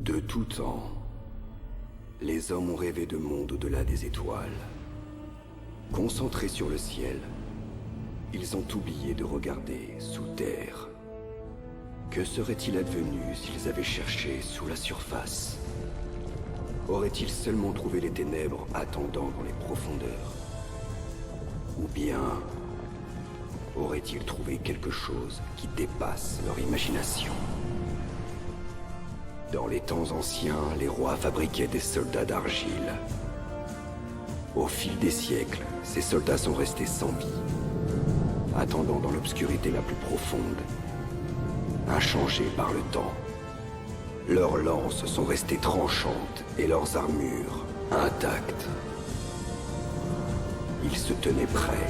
De tout temps, les hommes ont rêvé de mondes au-delà des étoiles. Concentrés sur le ciel, ils ont oublié de regarder sous terre. Que serait-il advenu s'ils avaient cherché sous la surface? Auraient-ils seulement trouvé les ténèbres attendant dans les profondeurs? Ou bien auraient-ils trouvé quelque chose qui dépasse leur imagination? Dans les temps anciens, les rois fabriquaient des soldats d'argile. Au fil des siècles, ces soldats sont restés sans vie, attendant dans l'obscurité la plus profonde, inchangés par le temps. Leurs lances sont restées tranchantes et leurs armures intactes. Ils se tenaient prêts,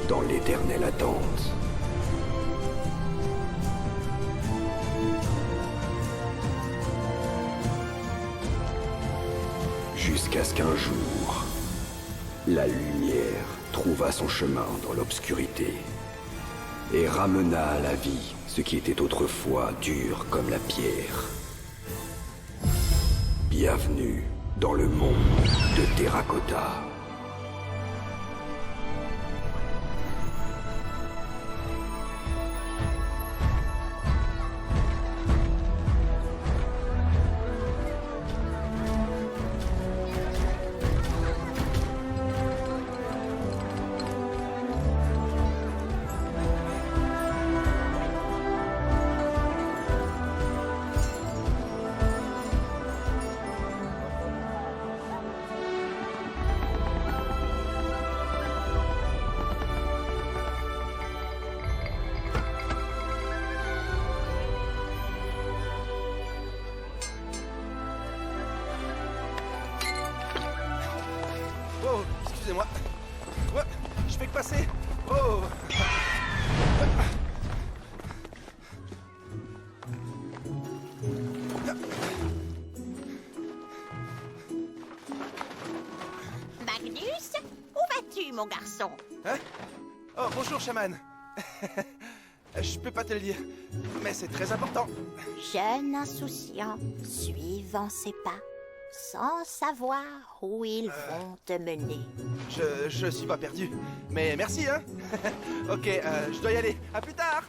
dans l'éternelle attente. Jusqu'à ce qu'un jour, la lumière trouva son chemin dans l'obscurité et ramena à la vie ce qui était autrefois dur comme la pierre. Bienvenue dans le monde de Terracotta. Oh, excusez-moi. Ouais, je fais que passer. Oh. Magnus, où vas-tu, mon garçon? Hein? Oh, bonjour, chaman. Je peux pas te le dire, mais c'est très important. Jeune insouciant, suivant ses pas, sans savoir où ils vont te mener. Je suis pas perdu, mais merci, hein. Ok, je dois y aller. À plus tard.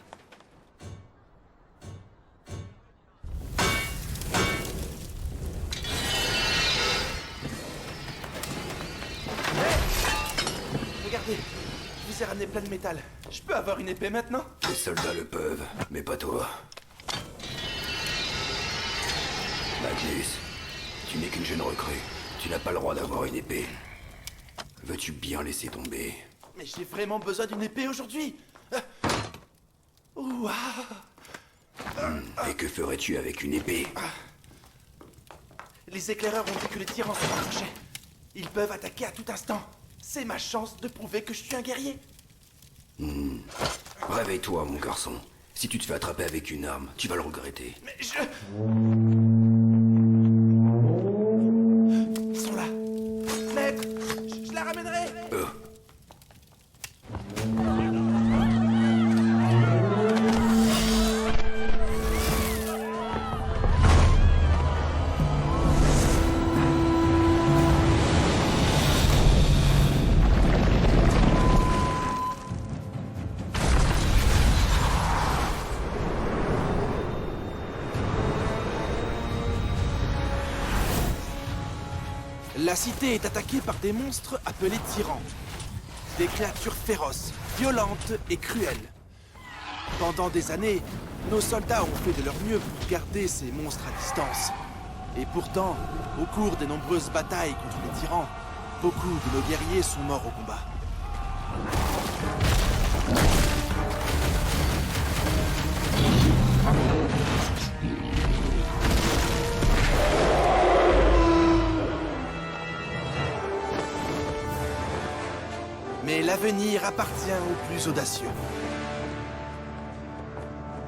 Regardez, je vous ai ramené plein de métal. Je peux avoir une épée maintenant? Les soldats le peuvent, mais pas toi. Magnus, tu n'es qu'une jeune recrue. Tu n'as pas le droit d'avoir une épée. Veux-tu bien laisser tomber? Mais j'ai vraiment besoin d'une épée aujourd'hui. Ouah. Et que ferais-tu avec une épée? Les éclaireurs ont dit que les tyrans se rapprochaient. Ils peuvent attaquer à tout instant. C'est ma chance de prouver que je suis un guerrier. Réveille-toi, mon garçon. Si tu te fais attraper avec une arme, tu vas le regretter. Mais Ils sont là. Maître, je la ramènerai. La cité est attaquée par des monstres appelés tyrans. Des créatures féroces, violentes et cruelles. Pendant des années, nos soldats ont fait de leur mieux pour garder ces monstres à distance. Et pourtant, au cours des nombreuses batailles contre les tyrans, beaucoup de nos guerriers sont morts au combat. Mais l'avenir appartient aux plus audacieux.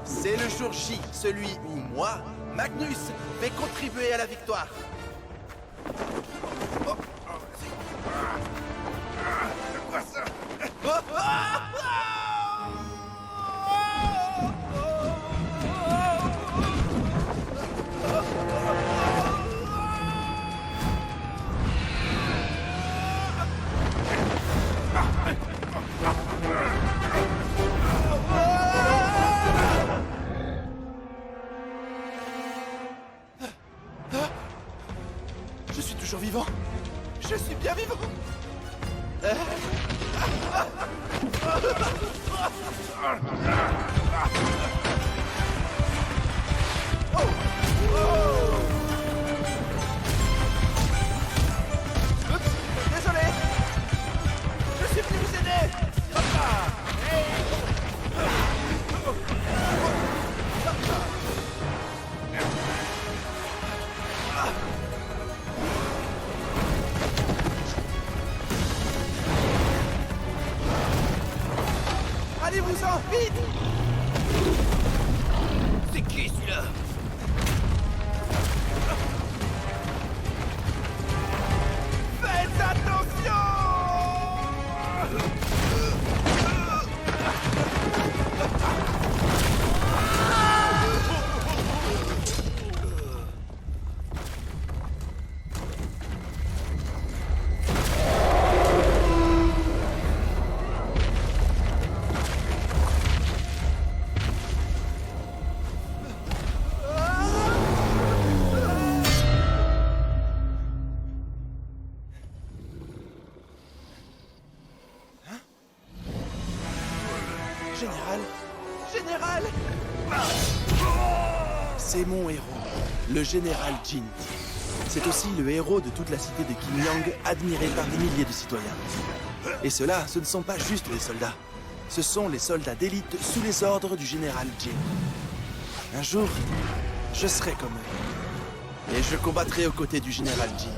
C'est le jour J, celui où moi, Magnus, vais contribuer à la victoire. Oh, quoi ça? toujours vivant? Je suis bien vivant! Oups, désolé! Je suis venu vous aider! Hop là! Allez-vous-en, vite! C'est qui celui-là? Faites attention! Général! Général! C'est mon héros, le général Jin. C'est aussi le héros de toute la cité de Qingyang, admiré par des milliers de citoyens. Et ceux-là, ce ne sont pas juste des soldats. Ce sont les soldats d'élite sous les ordres du général Jin. Un jour, je serai comme eux. Et je combattrai aux côtés du général Jin.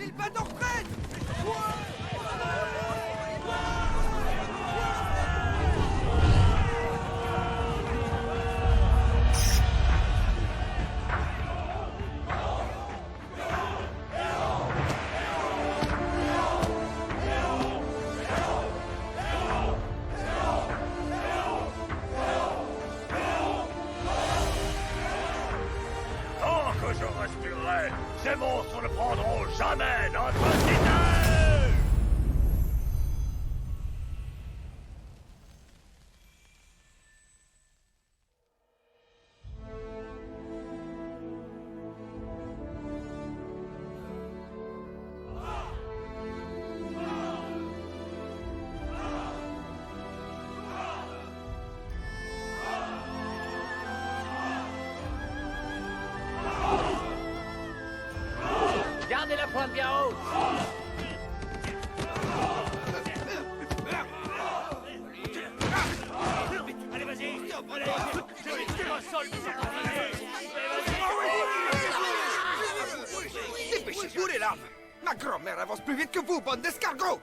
Ils battent en retraite! Tant que je respirerai, ces monstres ne prendront jamais notre cité! Gardez la pointe bien haute! Allez, vas-y! Je vais tuer au sol, Dépêchez-vous, les larves! Ma grand-mère avance plus vite que vous, bande d'escargots!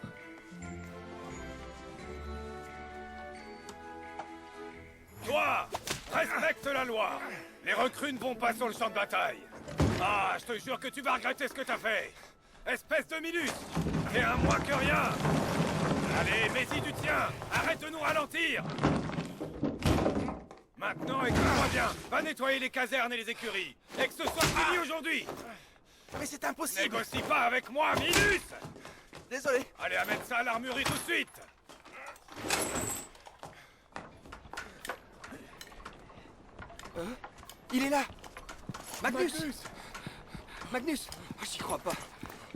Toi, respecte la loi! Les recrues ne vont pas sur le champ de bataille! Ah, je te jure que tu vas regretter ce que t'as fait! Espèce de minus! T'es un moins que rien! Allez, mets-y du tien! Arrête de nous ralentir! Maintenant, écoute-moi bien! Va nettoyer les casernes et les écuries! Et que ce soit fini aujourd'hui! Mais c'est impossible! Négocie pas avec moi, Minus! Désolé! Allez, amène ça à l'armurerie tout de suite! Il est là! Magnus! Magnus! Oh, j'y crois pas!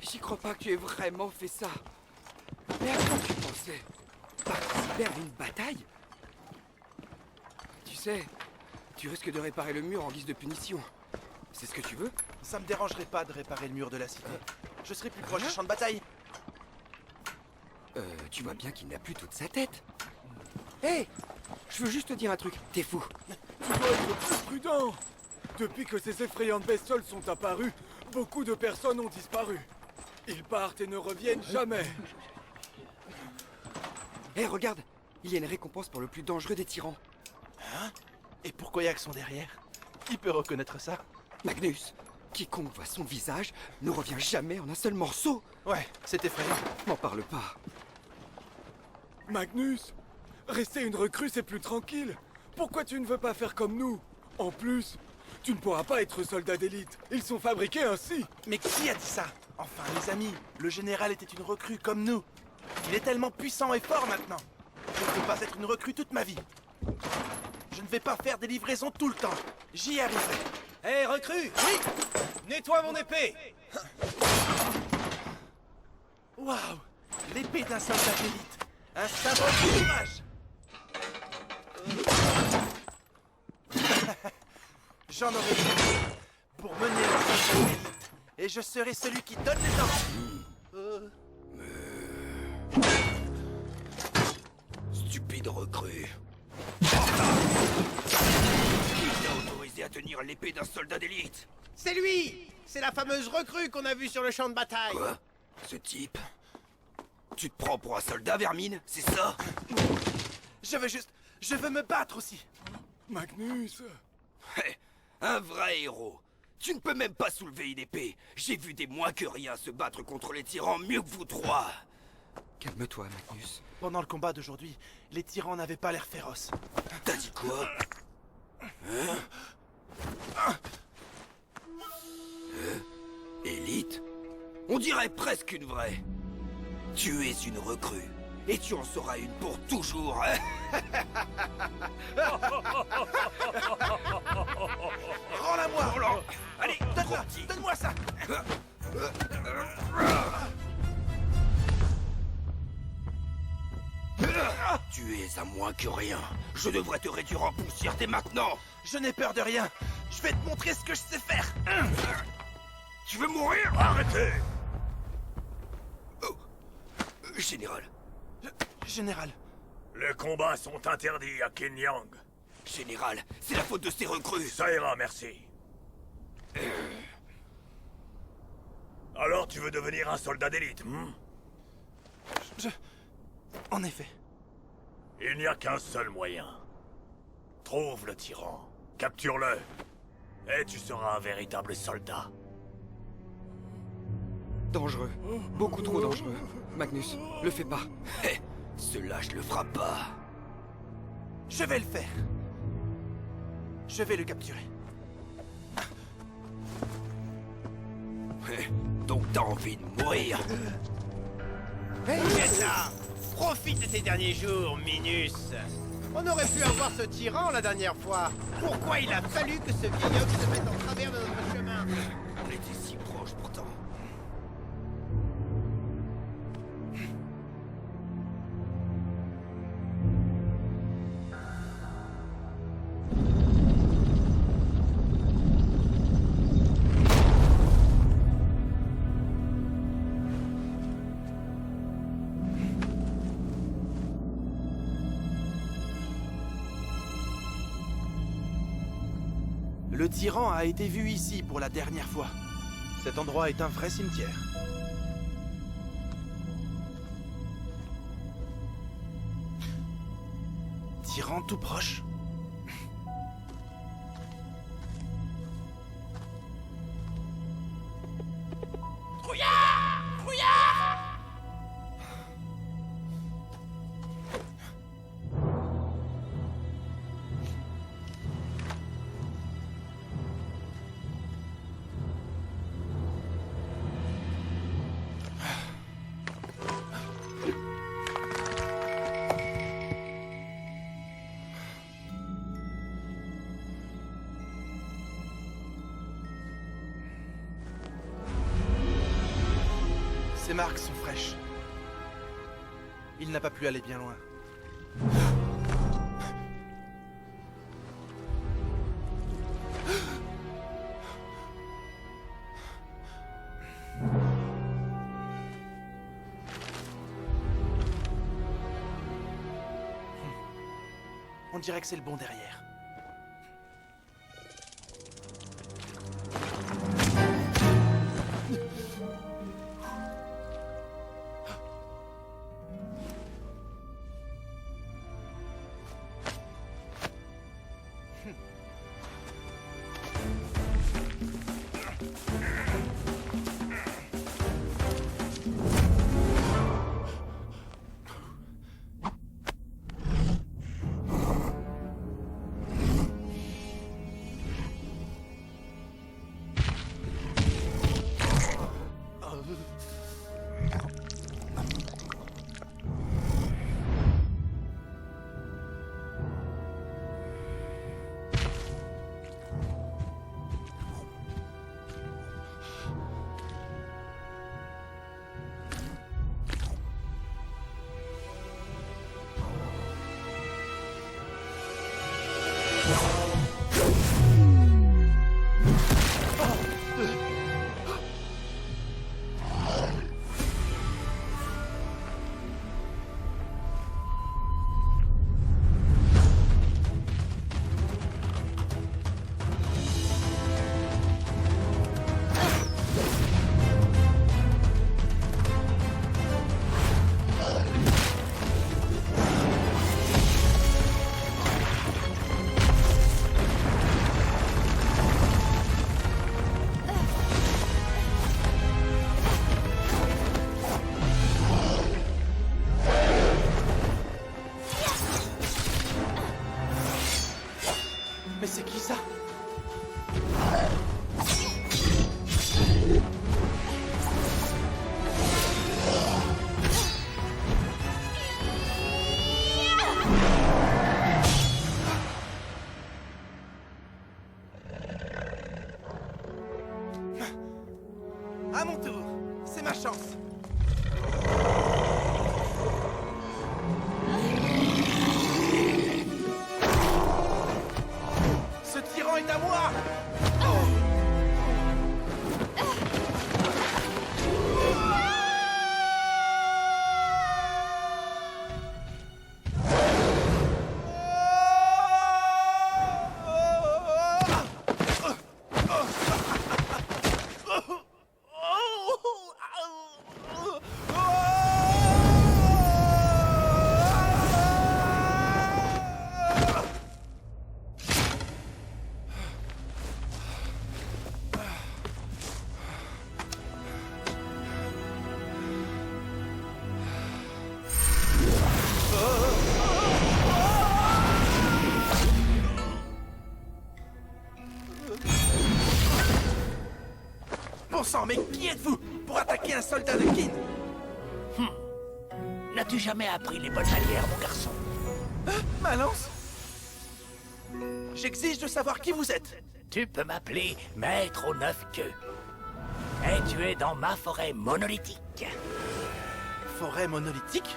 J'y crois pas que tu aies vraiment fait ça! Mais à quoi tu pensais? Participer à une bataille? Tu sais, tu risques de réparer le mur en guise de punition. C'est ce que tu veux? Ça me dérangerait pas de réparer le mur de la cité. Je serai plus proche du champ de bataille. Tu vois bien qu'il n'a plus toute sa tête. Hé! Je veux juste te dire un truc, t'es fou. Tu dois être plus prudent! Depuis que ces effrayantes bestioles sont apparues, beaucoup de personnes ont disparu. Ils partent et ne reviennent jamais. Hé, regarde! Il y a une récompense pour le plus dangereux des tyrans. Et pourquoi Yak sont derrière? Qui peut reconnaître ça? Magnus, quiconque voit son visage ne revient jamais en un seul morceau. Ouais, c'est effrayant. M'en parle pas. Magnus, rester une recrue, c'est plus tranquille. Pourquoi tu ne veux pas faire comme nous? En plus, tu ne pourras pas être soldat d'élite. Ils sont fabriqués ainsi. Mais qui a dit ça? Enfin, les amis, le général était une recrue comme nous. Il est tellement puissant et fort maintenant. Je ne peux pas être une recrue toute ma vie. Je ne vais pas faire des livraisons tout le temps. J'y arriverai. Hé, recrue! Oui! Nettoie mon épée! Waouh! L'épée d'un soldat d'élite. Un symbole de courage. J'en aurai besoin pour mener un soldat d'élite. Et je serai celui qui donne les ordres. Stupide recrue. Qui t'a autorisé à tenir l'épée d'un soldat d'élite? C'est lui! C'est la fameuse recrue qu'on a vue sur le champ de bataille! Quoi? Ce type? Tu te prends pour un soldat, Vermine? C'est ça? Je veux me battre aussi. Magnus, Hé, un vrai héros. Tu ne peux même pas soulever une épée. J'ai vu des moins que rien se battre contre les tyrans mieux que vous trois. Calme-toi, Magnus. Pendant le combat d'aujourd'hui, les tyrans n'avaient pas l'air féroces. T'as dit quoi? Élite? On dirait presque une vraie. Tu es une recrue. Et tu en seras une pour toujours, hein? Rends-la-moi, Roland. Allez, Donne-moi, trop petit. donne-moi ça. Tu es à moins que rien. Je devrais te réduire en poussière dès maintenant. Je n'ai peur de rien. Je vais te montrer ce que je sais faire. Tu veux mourir? Arrêtez! Oh. Général. Général, Les combats sont interdits à Kenyang. Général, c'est la faute de ces recrues. Ça ira, merci. Alors tu veux devenir un soldat d'élite, en effet. Il n'y a qu'un seul moyen. Trouve le tyran, capture-le, et tu seras un véritable soldat. Dangereux. Beaucoup trop dangereux. Magnus, le fais pas. Hé, ce lâche le fera pas. Je vais le faire. Je vais le capturer. Hé, donc t'as envie de mourir? C'est ça! Profite de tes derniers jours, Minus! On aurait pu avoir ce tyran la dernière fois. Pourquoi il a fallu que ce vieil homme se mette en travers de notre chemin? On était si proches pourtant. Le tyran a été vu ici pour la dernière fois. Cet endroit est un vrai cimetière. Tyran tout proche. Ces marques sont fraîches. Il n'a pas pu aller bien loin. On dirait que c'est le bon derrière. Mais c'est qui ça? À mon tour, c'est ma chance. Ce tyran est à moi! Bon sang, mais qui êtes-vous pour attaquer un soldat de Qin? N'as-tu jamais appris les bonnes manières, mon garçon? Ma lance? J'exige de savoir qui vous êtes. Tu peux m'appeler Maître aux 9 queues. Et tu es dans ma forêt monolithique. Forêt monolithique?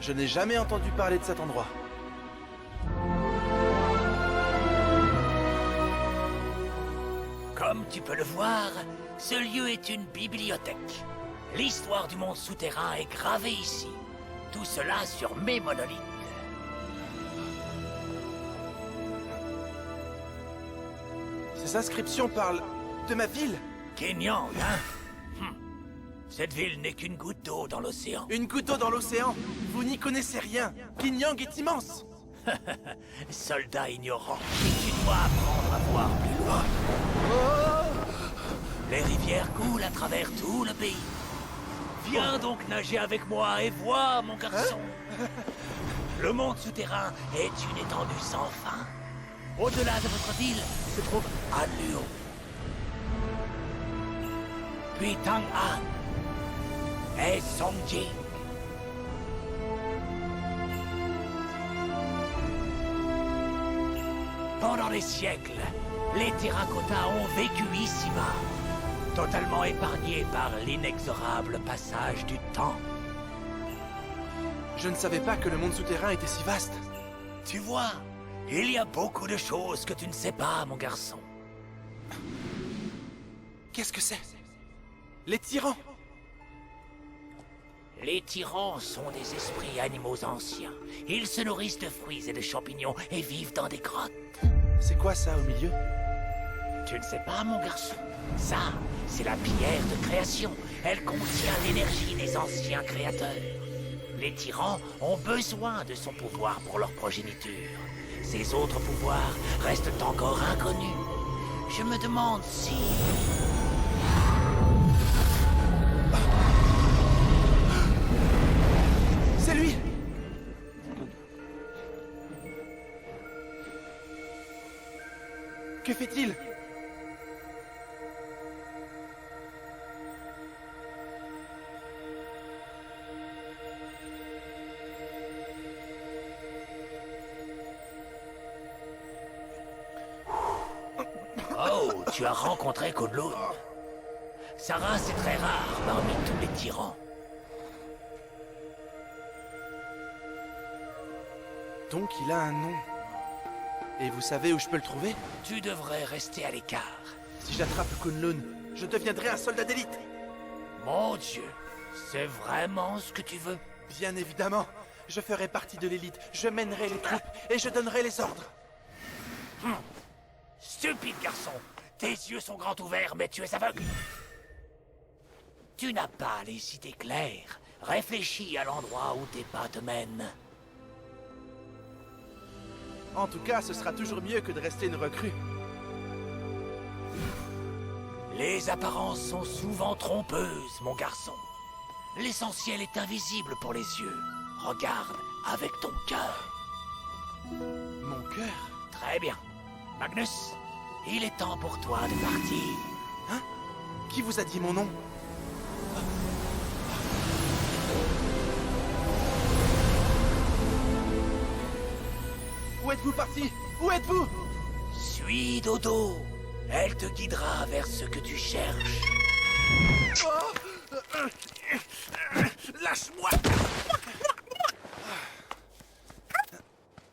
Je n'ai jamais entendu parler de cet endroit. Comme tu peux le voir, ce lieu est une bibliothèque. L'histoire du monde souterrain est gravée ici. Tout cela sur mes monolithes. Ces inscriptions parlent de ma ville. Kenyang, hein? Cette ville n'est qu'une goutte d'eau dans l'océan. Une goutte d'eau dans l'océan. Vous n'y connaissez rien. Kenyang est immense. Soldat ignorant, tu dois apprendre à voir plus loin. Les rivières coulent à travers tout le pays. Viens donc nager avec moi et vois, mon garçon. Le monde souterrain est une étendue sans fin. Au-delà de votre ville se trouve Anluo, puis Tang'an et Songjin. Pendant les siècles, les terracotta ont vécu ici-bas, totalement épargnés par l'inexorable passage du temps. Je ne savais pas que le monde souterrain était si vaste. Tu vois, il y a beaucoup de choses que tu ne sais pas, mon garçon. Qu'est-ce que c'est? Les tyrans. Les tyrans sont des esprits animaux anciens. Ils se nourrissent de fruits et de champignons et vivent dans des grottes. C'est quoi ça au milieu? Tu ne sais pas, mon garçon? Ça, c'est la pierre de création. Elle contient l'énergie des anciens créateurs. Les tyrans ont besoin de son pouvoir pour leur progéniture. Ces autres pouvoirs restent encore inconnus. Je me demande si... C'est lui! Que fait-il? Oh, tu as rencontré Kunlun. Sa race est très rare parmi tous les tyrans. Donc il a un nom. Et vous savez où je peux le trouver? Tu devrais rester à l'écart. Si j'attrape Kunlun, je deviendrai un soldat d'élite. Mon Dieu, c'est vraiment ce que tu veux? Bien évidemment. Je ferai partie de l'élite, je mènerai les troupes et je donnerai les ordres. Stupide garçon, tes yeux sont grands ouverts, mais tu es aveugle. Tu n'as pas les idées claires. Réfléchis à l'endroit où tes pas te mènent. En tout cas, ce sera toujours mieux que de rester une recrue. Les apparences sont souvent trompeuses, mon garçon. L'essentiel est invisible pour les yeux. Regarde avec ton cœur. Mon cœur? Très bien. Magnus, il est temps pour toi de partir. Hein? Qui vous a dit mon nom? Où êtes-vous parti? Où êtes-vous? Suis Dodo. Elle te guidera vers ce que tu cherches. Lâche-moi!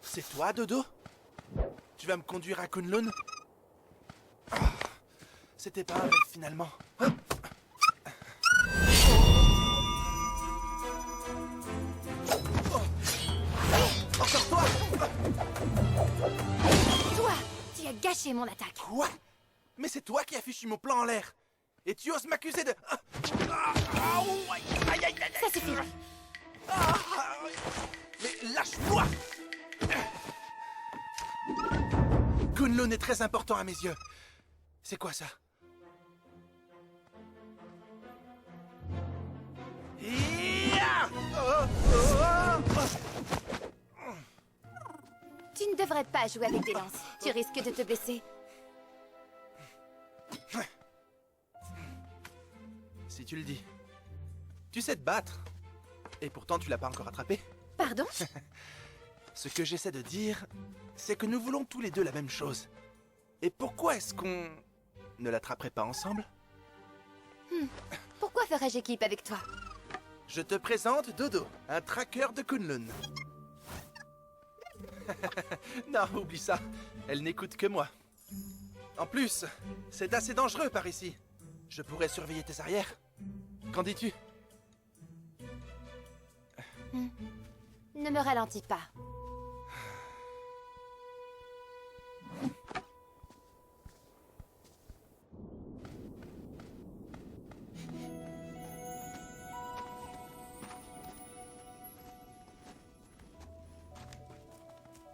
C'est toi, Dodo? Tu vas me conduire à Kunlun? C'était pas un rêve, finalement. Encore toi! Toi, tu as gâché mon attaque. Quoi? Mais c'est toi qui as fichu mon plan en l'air! Et tu oses m'accuser de... Ça suffit. Mais lâche-moi! Kunlun est très important à mes yeux. C'est quoi ça? Tu ne devrais pas jouer avec des lances. Tu risques de te blesser. Si tu le dis. Tu sais te battre. Et pourtant, tu l'as pas encore attrapé. Pardon? Ce que j'essaie de dire, c'est que nous voulons tous les deux la même chose. Et pourquoi est-ce qu'on ne l'attraperait pas ensemble? Pourquoi ferais-je équipe avec toi? Je te présente Dodo, un traqueur de Kunlun. Non, oublie ça. Elle n'écoute que moi. En plus, c'est assez dangereux par ici. Je pourrais surveiller tes arrières. Qu'en dis-tu? Ne me ralentis pas.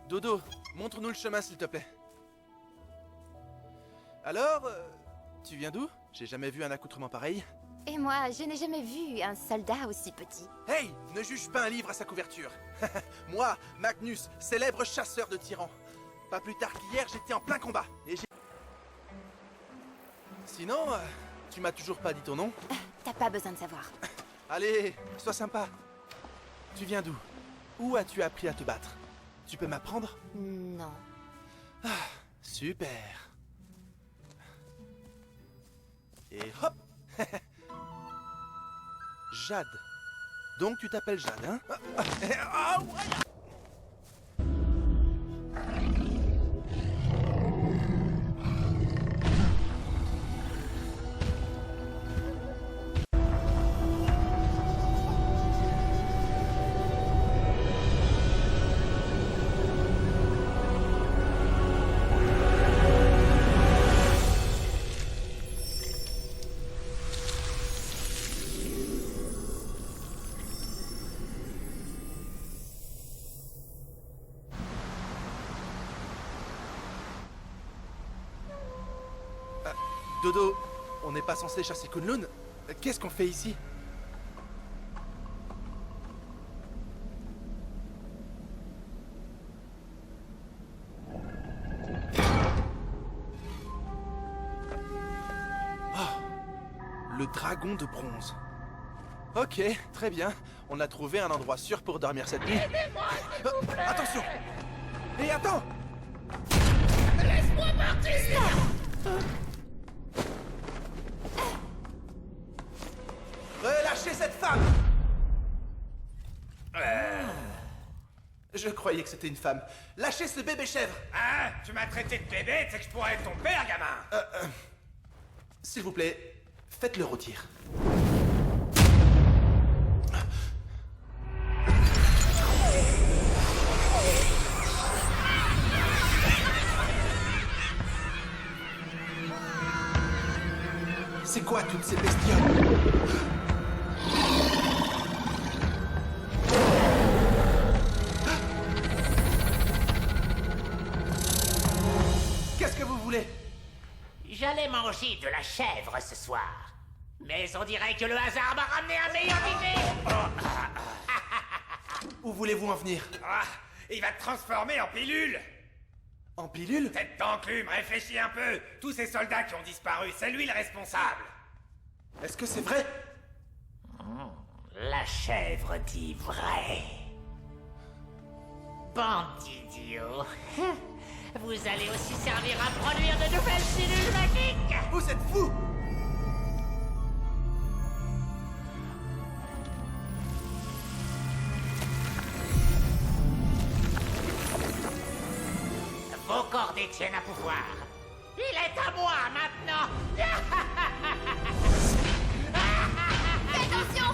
Dodo, montre-nous le chemin s'il te plaît. Alors, tu viens d'où? J'ai jamais vu un accoutrement pareil. Et moi, je n'ai jamais vu un soldat aussi petit. Hey, ne juge pas un livre à sa couverture. Moi, Magnus, célèbre chasseur de tyrans. Pas plus tard qu'hier, j'étais en plein combat. Et j'ai... Sinon, tu m'as toujours pas dit ton nom? T'as pas besoin de savoir. Allez, sois sympa. Tu viens d'où? Où as-tu appris à te battre? Tu peux m'apprendre? Non. Super. Et hop. Jade. Donc tu t'appelles Jade, hein? Dodo, on n'est pas censé chasser Kunlun. Qu'est-ce qu'on fait ici? Le dragon de bronze. Ok, très bien. On a trouvé un endroit sûr pour dormir cette nuit. Attention! Et attends! Laisse-moi partir! Relâchez cette femme! Je croyais que c'était une femme. Lâchez ce bébé chèvre! Hein? Tu m'as traité de bébé, c'est que je pourrais être ton père, gamin! S'il vous plaît, faites-le rôtir. C'est quoi toutes ces bestioles? Qu'est-ce que vous voulez? J'allais manger de la chèvre ce soir. Mais on dirait que le hasard m'a ramené un meilleur idée. Où voulez-vous en venir? Ah, il va te transformer en pilule! En pilule? Tête d'enclume, réfléchis un peu! Tous ces soldats qui ont disparu, c'est lui le responsable! Est-ce que c'est vrai? La chèvre dit vrai. Bande d'idiots. Vous allez aussi servir à produire de nouvelles cellules magiques. Vous êtes fous! Vos corps détiennent un pouvoir. Il est à moi maintenant. Attention!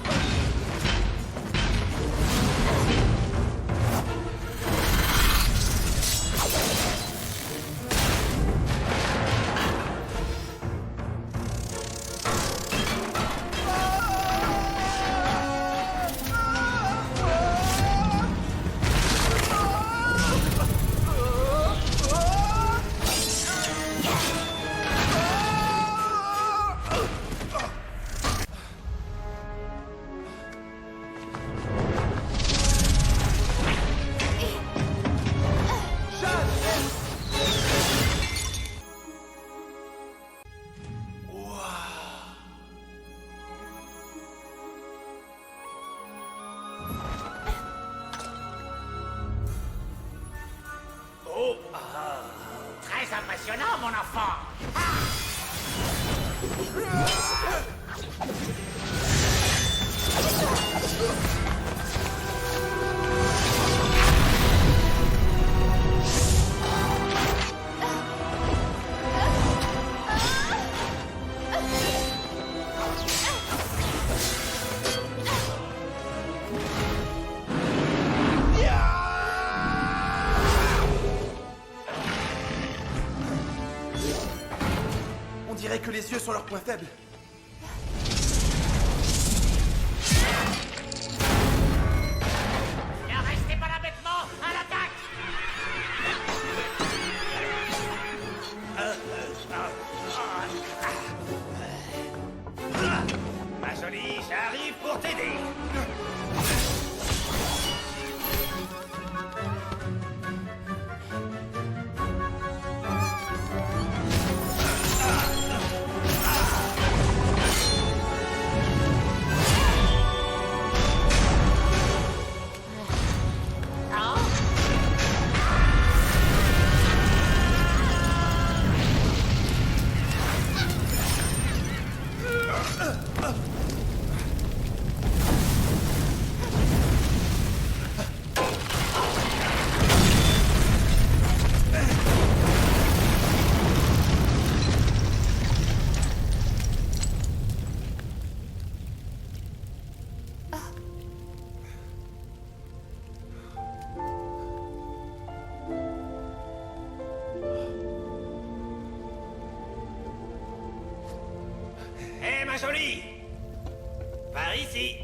Très impressionnant, mon enfant. On dirait que les yeux sont leur point faible. Ne restez pas là bêtement. À l'attaque. Ma jolie, j'arrive pour t'aider! Hé, ma jolie! Par ici!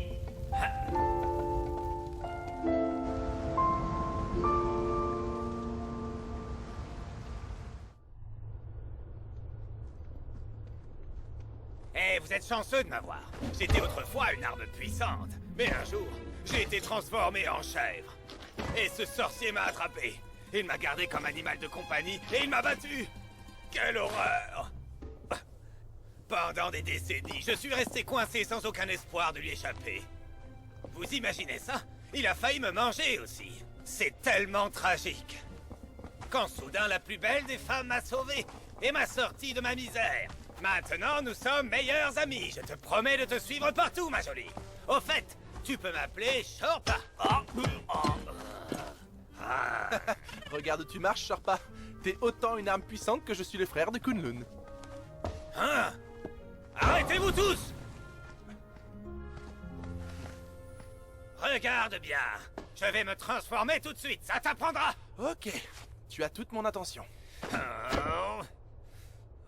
vous êtes chanceux de m'avoir. J'étais autrefois une arme puissante. Mais un jour, j'ai été transformé en chèvre. Et ce sorcier m'a attrapé. Il m'a gardé comme animal de compagnie et il m'a battu. Quelle horreur! Pendant des décennies, je suis resté coincé sans aucun espoir de lui échapper. Vous imaginez ça? Il a failli me manger aussi. C'est tellement tragique. Quand soudain la plus belle des femmes m'a sauvé et m'a sorti de ma misère. Maintenant, nous sommes meilleurs amis. Je te promets de te suivre partout, ma jolie. Au fait, tu peux m'appeler Shorpa. Regarde où tu marches, Shorpa. T'es autant une arme puissante que je suis le frère de Kunlun. Hein? Arrêtez-vous tous! Regarde bien. Je vais me transformer tout de suite. Ça t'apprendra. Ok, tu as toute mon attention. Oh.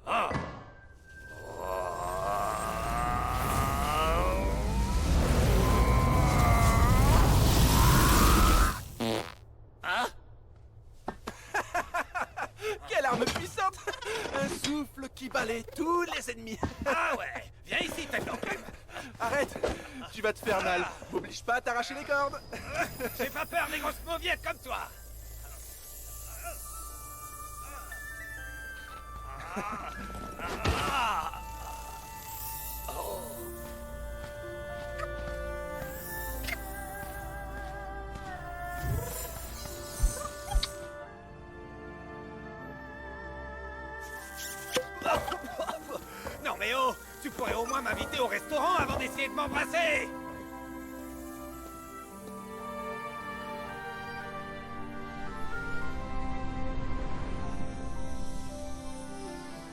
Oh. Hein? Quelle arme puissante! Un souffle qui balaie tous les ennemis. Ah ouais. Viens ici, tête d'enclume. Arrête! Tu vas te faire mal. M'oblige pas à t'arracher les cordes. J'ai pas peur des grosses mauviettes comme toi. Non mais oh, tu pourrais au moins m'inviter au restaurant avant d'essayer de m'embrasser.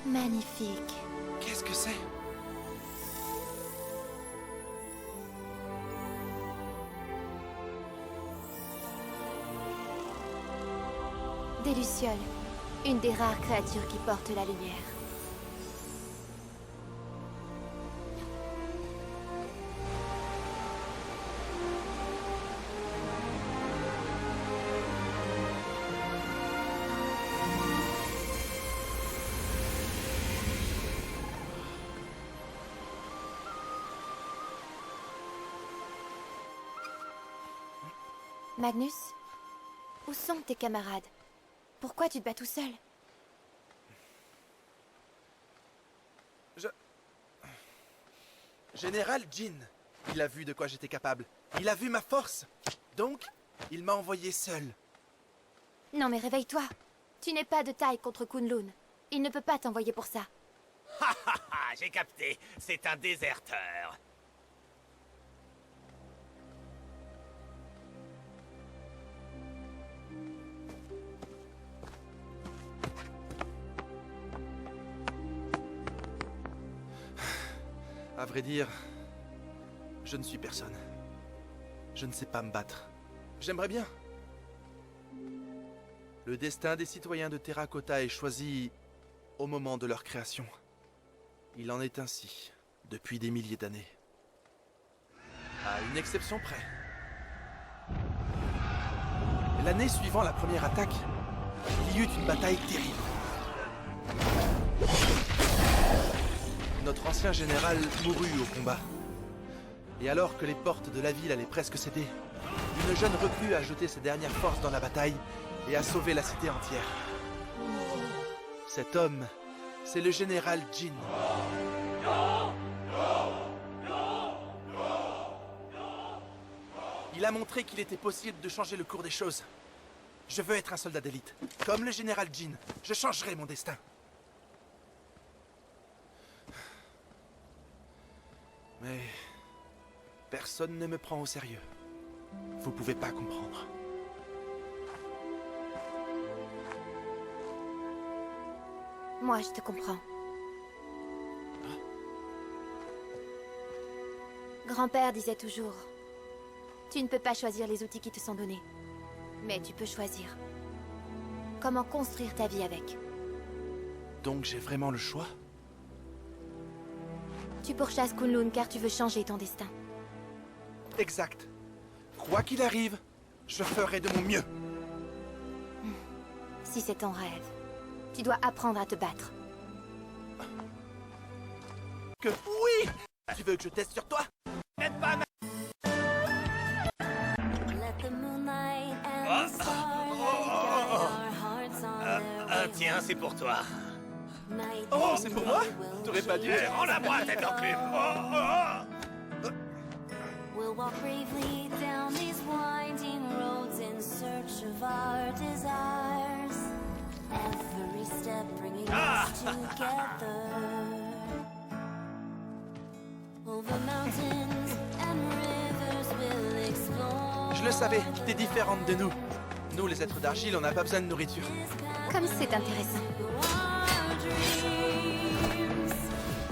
Magnifique. Qu'est-ce que c'est? Des lucioles. Une des rares créatures qui portent la lumière. Magnus, où sont tes camarades? Pourquoi tu te bats tout seul? Général Jin. Il a vu de quoi j'étais capable. Il a vu ma force. Donc, il m'a envoyé seul. Non mais réveille-toi. Tu n'es pas de taille contre Kunlun. Il ne peut pas t'envoyer pour ça. Ha ha ha, j'ai capté. C'est un déserteur. À vrai dire, je ne suis personne. Je ne sais pas me battre. J'aimerais bien. Le destin des citoyens de Terracotta est choisi au moment de leur création. Il en est ainsi depuis des milliers d'années. À une exception près. L'année suivant la première attaque, il y eut une bataille terrible. Notre ancien général mourut au combat. Et alors que les portes de la ville allaient presque céder, une jeune recrue a jeté ses dernières forces dans la bataille et a sauvé la cité entière. Cet homme, c'est le général Jin. Il a montré qu'il était possible de changer le cours des choses. Je veux être un soldat d'élite. Comme le général Jin, je changerai mon destin. Mais personne ne me prend au sérieux. Vous pouvez pas comprendre. Moi, je te comprends. Grand-père disait toujours, tu ne peux pas choisir les outils qui te sont donnés. Mais tu peux choisir comment construire ta vie avec. Donc j'ai vraiment le choix? Tu pourchasses Kunlun car tu veux changer ton destin. Exact. Quoi qu'il arrive, je ferai de mon mieux. Si c'est ton rêve, tu dois apprendre à te battre. que oui. Tu veux que je teste sur toi? N'aide pas ma... Tiens, c'est pour toi. Oh, c'est pour moi? T'aurais pas dû. Rends-la-moi, tête d'enclume. We'll walk bravely down these winding roads in search of our desires. Every step bringing us together. Over mountains and rivers we'll explore. Je le savais, t'es différente de nous. Nous, les êtres d'argile, on n'a pas besoin de nourriture. Comme c'est intéressant. Our dreams,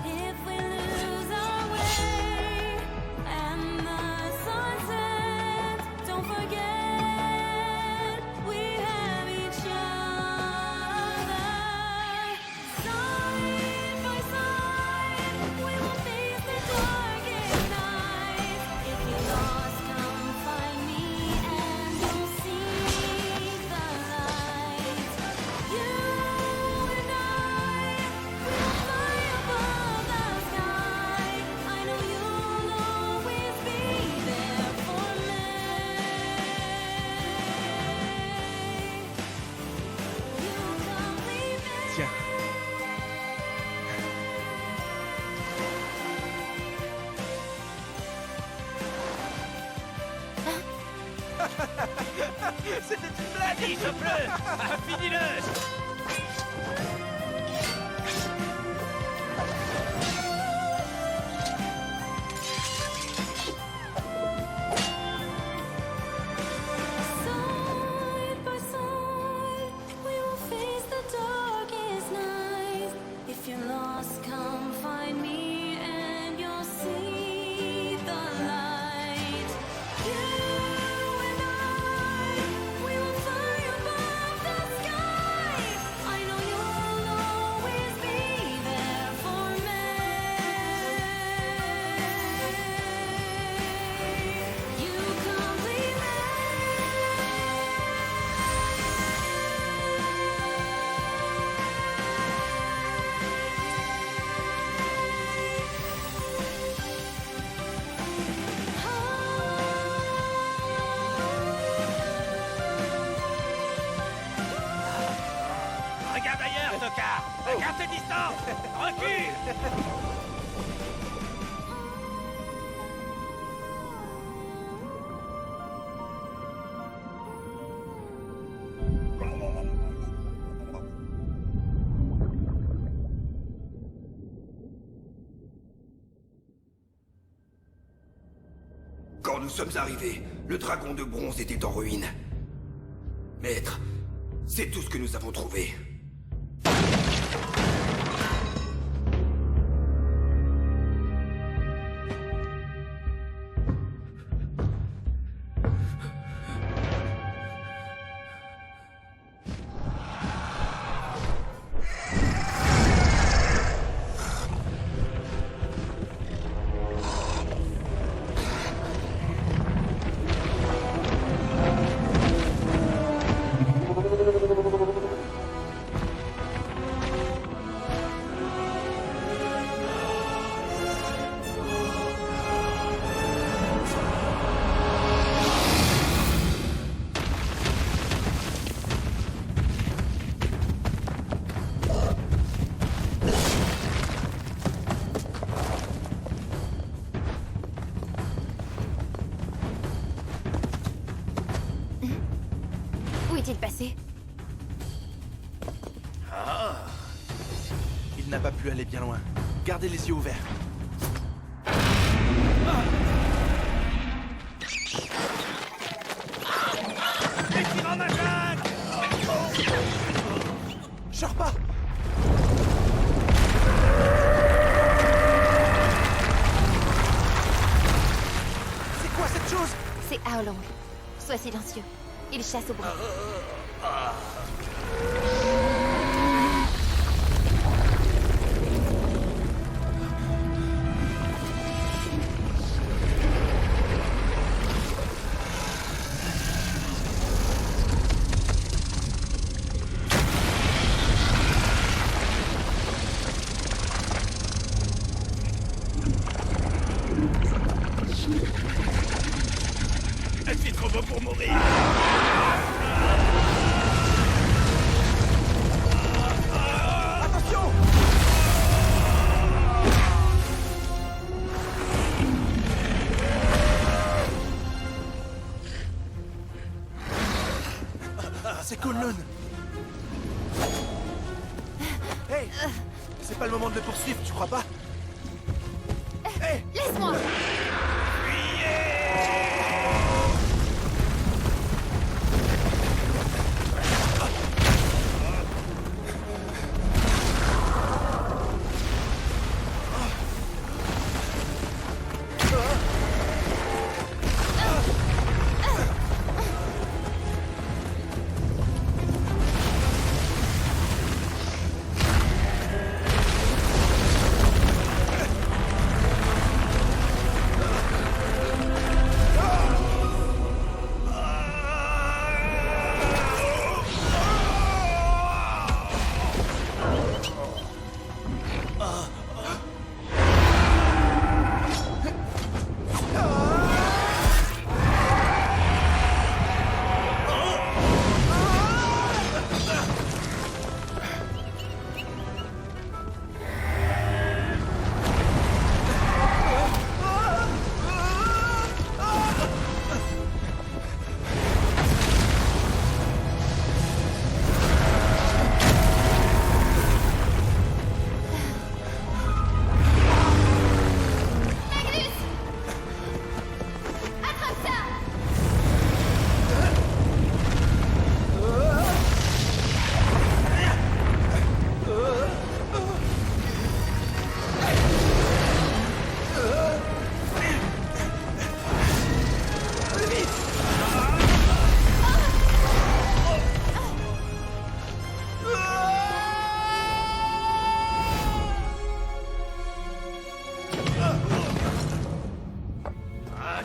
if we lose our way, and the sunset, don't forget we have each other. Side by side, we will face the darkest night. If you're lost, come find me, and you'll see the light. You and I will fly above the sky. I know you'll always be there for me. You complete me. Tiens. C'était une blague. Il se pleut. Finis-le. Side by side, we will face the darkest night. If you're lost, come find me, and you'll see the light. You and I, we will fly above the sky. I know you'll always be there for me. You complete me. Regarde ailleurs, tocard. Garde tes distances. Recule. Quand nous sommes arrivés, le dragon de bronze était en ruine. Maître, c'est tout ce que nous avons trouvé. Où est-il passé? Il n'a pas pu aller bien loin. Gardez les yeux ouverts. Les tyrans m'attaquent. Je repars. C'est quoi cette chose? C'est Aolong. Sois silencieux. Il chasse au bruit. Je suis trop beau pour mourir. Attention! C'est Kunlun. Hey! C'est pas le moment de le poursuivre, tu crois pas? Hey! Laisse-moi!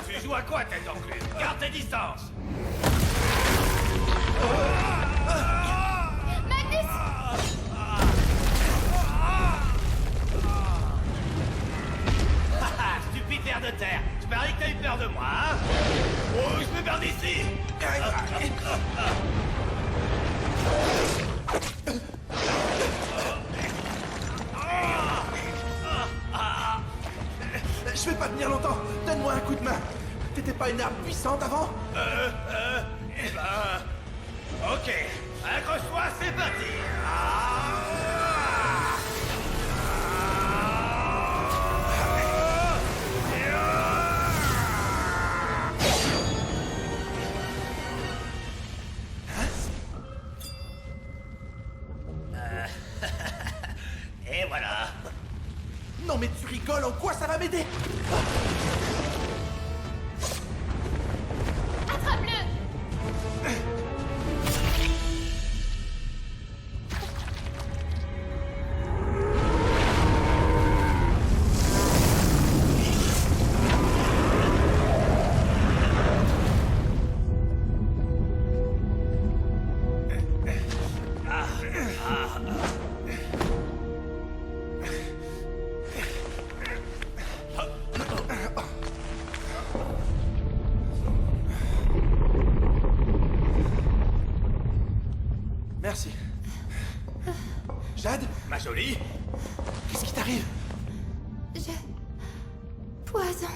Tu joues à quoi, tête d'enclume? Garde tes distances. Magnus! Stupide ver de terre. Je parie que t'as eu peur de moi, hein? Oh, je me barre d'ici. Je vais pas tenir longtemps. Donne-moi un coup de main. T'étais pas une arme puissante avant? Eh ben... Ok. Accroche-toi, c'est parti. Et voilà. Non mais tu rigoles, en quoi ça va m'aider? Attrape-le! Merci. Jade? Ma jolie. Qu'est-ce qui t'arrive? Poison.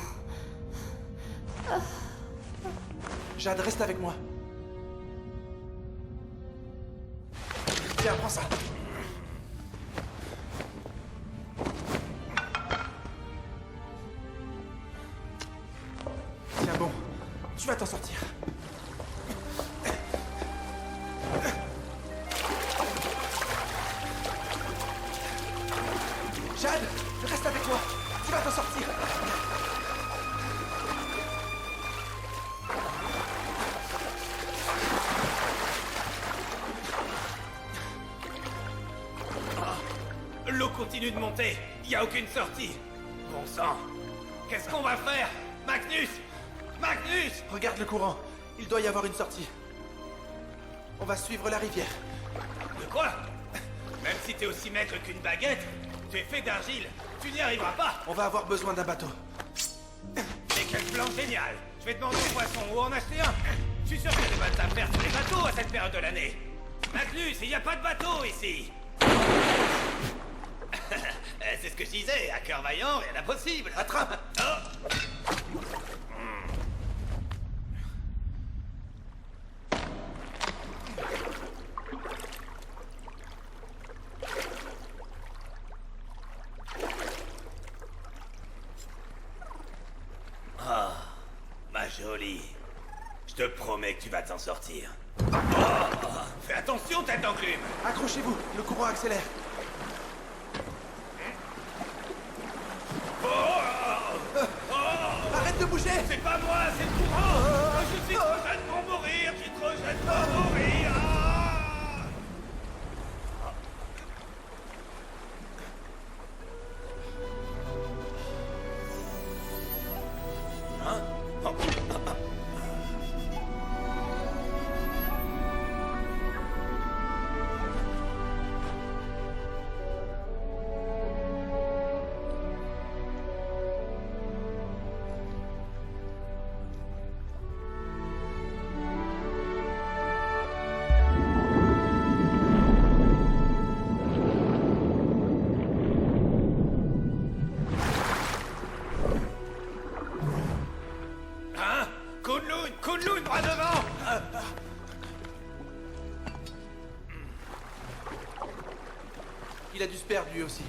Jade, reste avec moi. Tiens, prends ça. Tiens, bon. Tu vas t'en sortir. Jade, reste avec moi. Tu vas t'en sortir. L'eau continue de monter. Il n'y a aucune sortie. Bon sang. Qu'est-ce qu'on va faire? Magnus! Magnus! Regarde le courant. Il doit y avoir une sortie. On va suivre la rivière. De quoi? Même si t'es aussi maigre qu'une baguette, tu es fait d'argile. Tu n'y arriveras pas. On va avoir besoin d'un bateau. Mais quel plan génial! Je vais demander aux poissons où en acheter un. Je suis sûr qu'il y a des bonnes affaires sur les bateaux à cette période de l'année. Magnus, il n'y a pas de bateau ici. C'est ce que je disais, à cœur vaillant, rien d'impossible. Attrape. Oh. Ah, ma jolie. Je te promets que tu vas t'en sortir. Oh, fais attention, tête d'enclume. Accrochez-vous, le courant accélère. Arrête de bouger! C'est pas moi, c'est le courant. Je suis trop jeune pour mourir, je suis trop jeune pour mourir. Kunlun, bras devant. Il a dû se perdre lui aussi.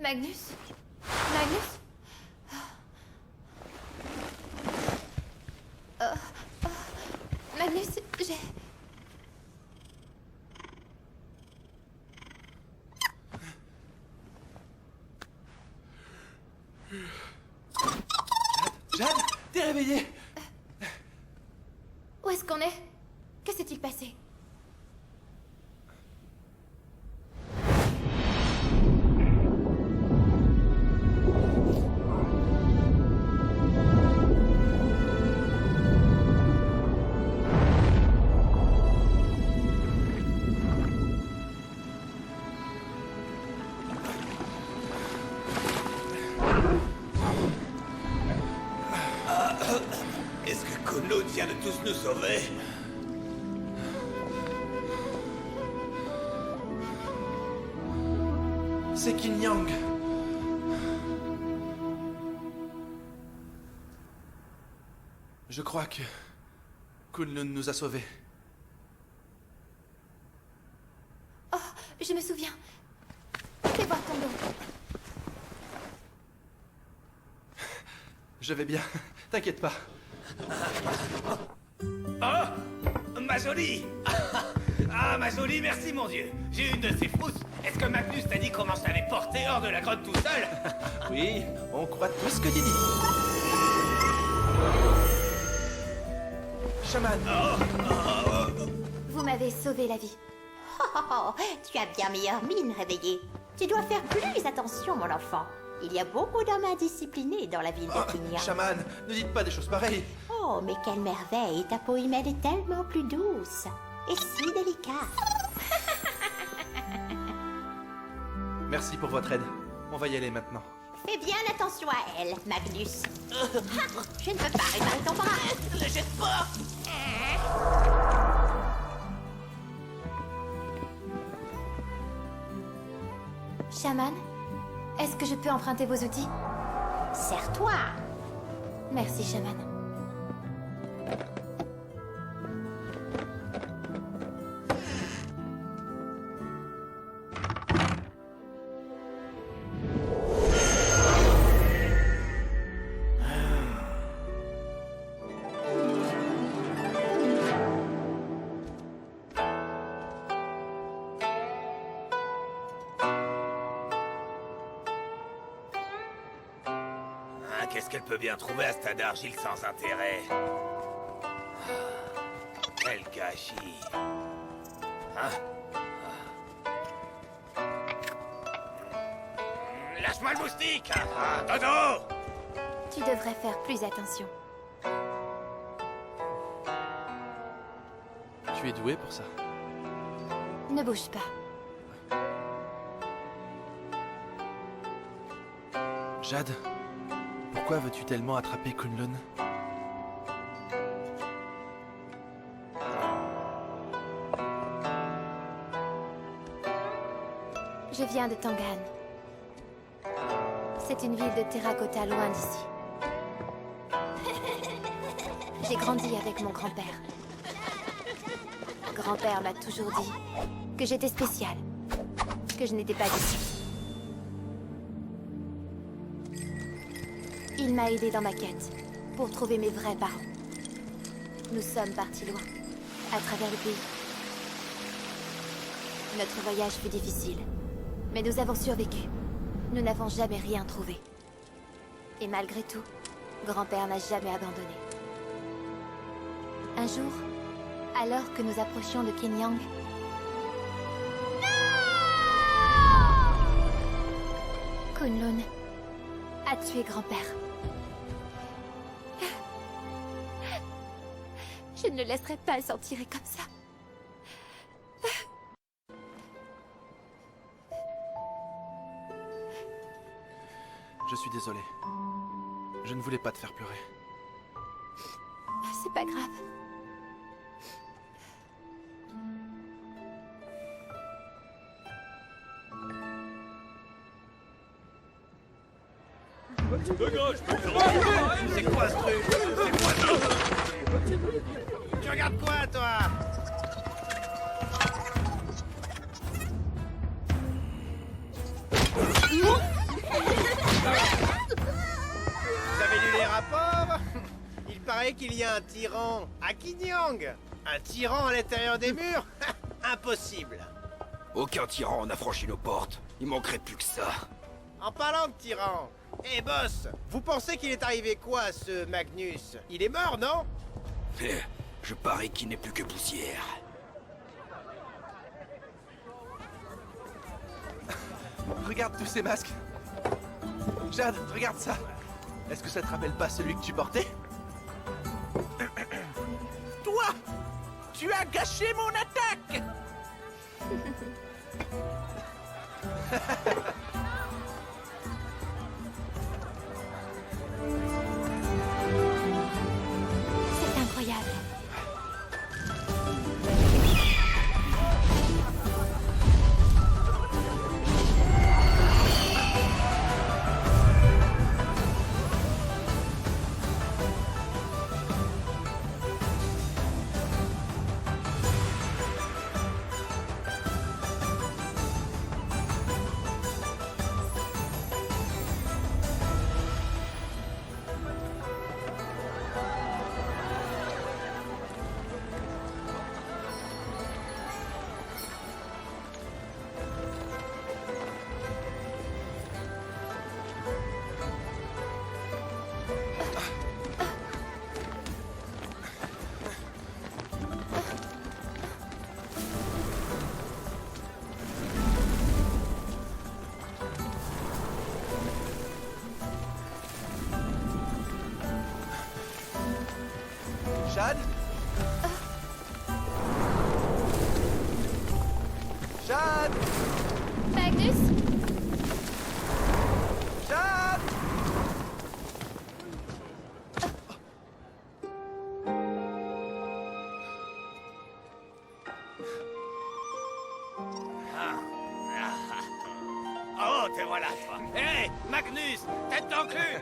Magnus? Magnus? Magnus, j'ai... Jade, t'es réveillée? Où est-ce qu'on est? Que s'est-il passé? Est-ce que Kunlun vient de tous nous sauver? C'est Qin Yang. Je crois que Kunlun nous a sauvés. Oh, je me souviens. Fais voir ton dos. Je vais bien, t'inquiète pas. Oh, ma jolie. Ah, ma jolie, merci mon Dieu. J'ai une de ces frousses. Est-ce que Magnus t'a dit comment je t'avais porté hors de la grotte tout seul? Oui, on croit tout ce que tu dis. Shaman! Vous m'avez sauvé la vie. Oh, tu as bien meilleure mine, réveillée. Tu dois faire plus attention, mon enfant. Il y a beaucoup d'hommes indisciplinés dans la ville de Kinyang. Shaman, ne dites pas des choses pareilles. Oh, mais quelle merveille! Ta peau humaine est tellement plus douce et si délicate. Merci pour votre aide. On va y aller maintenant. Fais bien attention à elle, Magnus. Je ne peux pas réparer ton bras. Ne le jette pas. Shaman, est-ce que je peux emprunter vos outils? Serre-toi. Merci, Shaman. Qu'est-ce qu'elle peut bien trouver à ce tas d'argile sans intérêt? Quel gâchis. Hein? Lâche-moi le moustique! Dodo! Tu devrais faire plus attention. Tu es doué pour ça. Ne bouge pas. Jade, pourquoi veux-tu tellement attraper Kunlun? Je viens de Tangan. C'est une ville de terracotta loin d'ici. J'ai grandi avec mon grand-père. Grand-père m'a toujours dit que j'étais spéciale, que je n'étais pas d'ici. Il m'a aidé dans ma quête pour trouver mes vrais parents. Nous sommes partis loin, à travers le pays. Notre voyage fut difficile, mais nous avons survécu. Nous n'avons jamais rien trouvé. Et malgré tout, grand-père n'a jamais abandonné. Un jour, alors que nous approchions de Kinyang, Kunlun a tué grand-père. Je ne le laisserai pas s'en tirer comme ça. Je suis désolé. Je ne voulais pas te faire pleurer. C'est pas grave. C'est quoi ce truc? C'est quoi ça? Tu regardes quoi, toi? Vous avez lu les rapports? Il paraît qu'il y a un tyran à Kinyang. Un tyran à l'intérieur des murs? Impossible. Aucun tyran n'a franchi nos portes. Il manquerait plus que ça. En parlant de tyran, hé boss, vous pensez qu'il est arrivé quoi à ce Magnus? Il est mort, non? Je parie qu'il n'est plus que poussière. Regarde tous ces masques. Jade, regarde ça. Est-ce que ça te rappelle pas celui que tu portais? Toi! Tu as gâché mon attaque! C'est incroyable. Jade? Jade! Magnus? Jade! Oh, te voilà, toi. Hé, Magnus, tête d'enclume.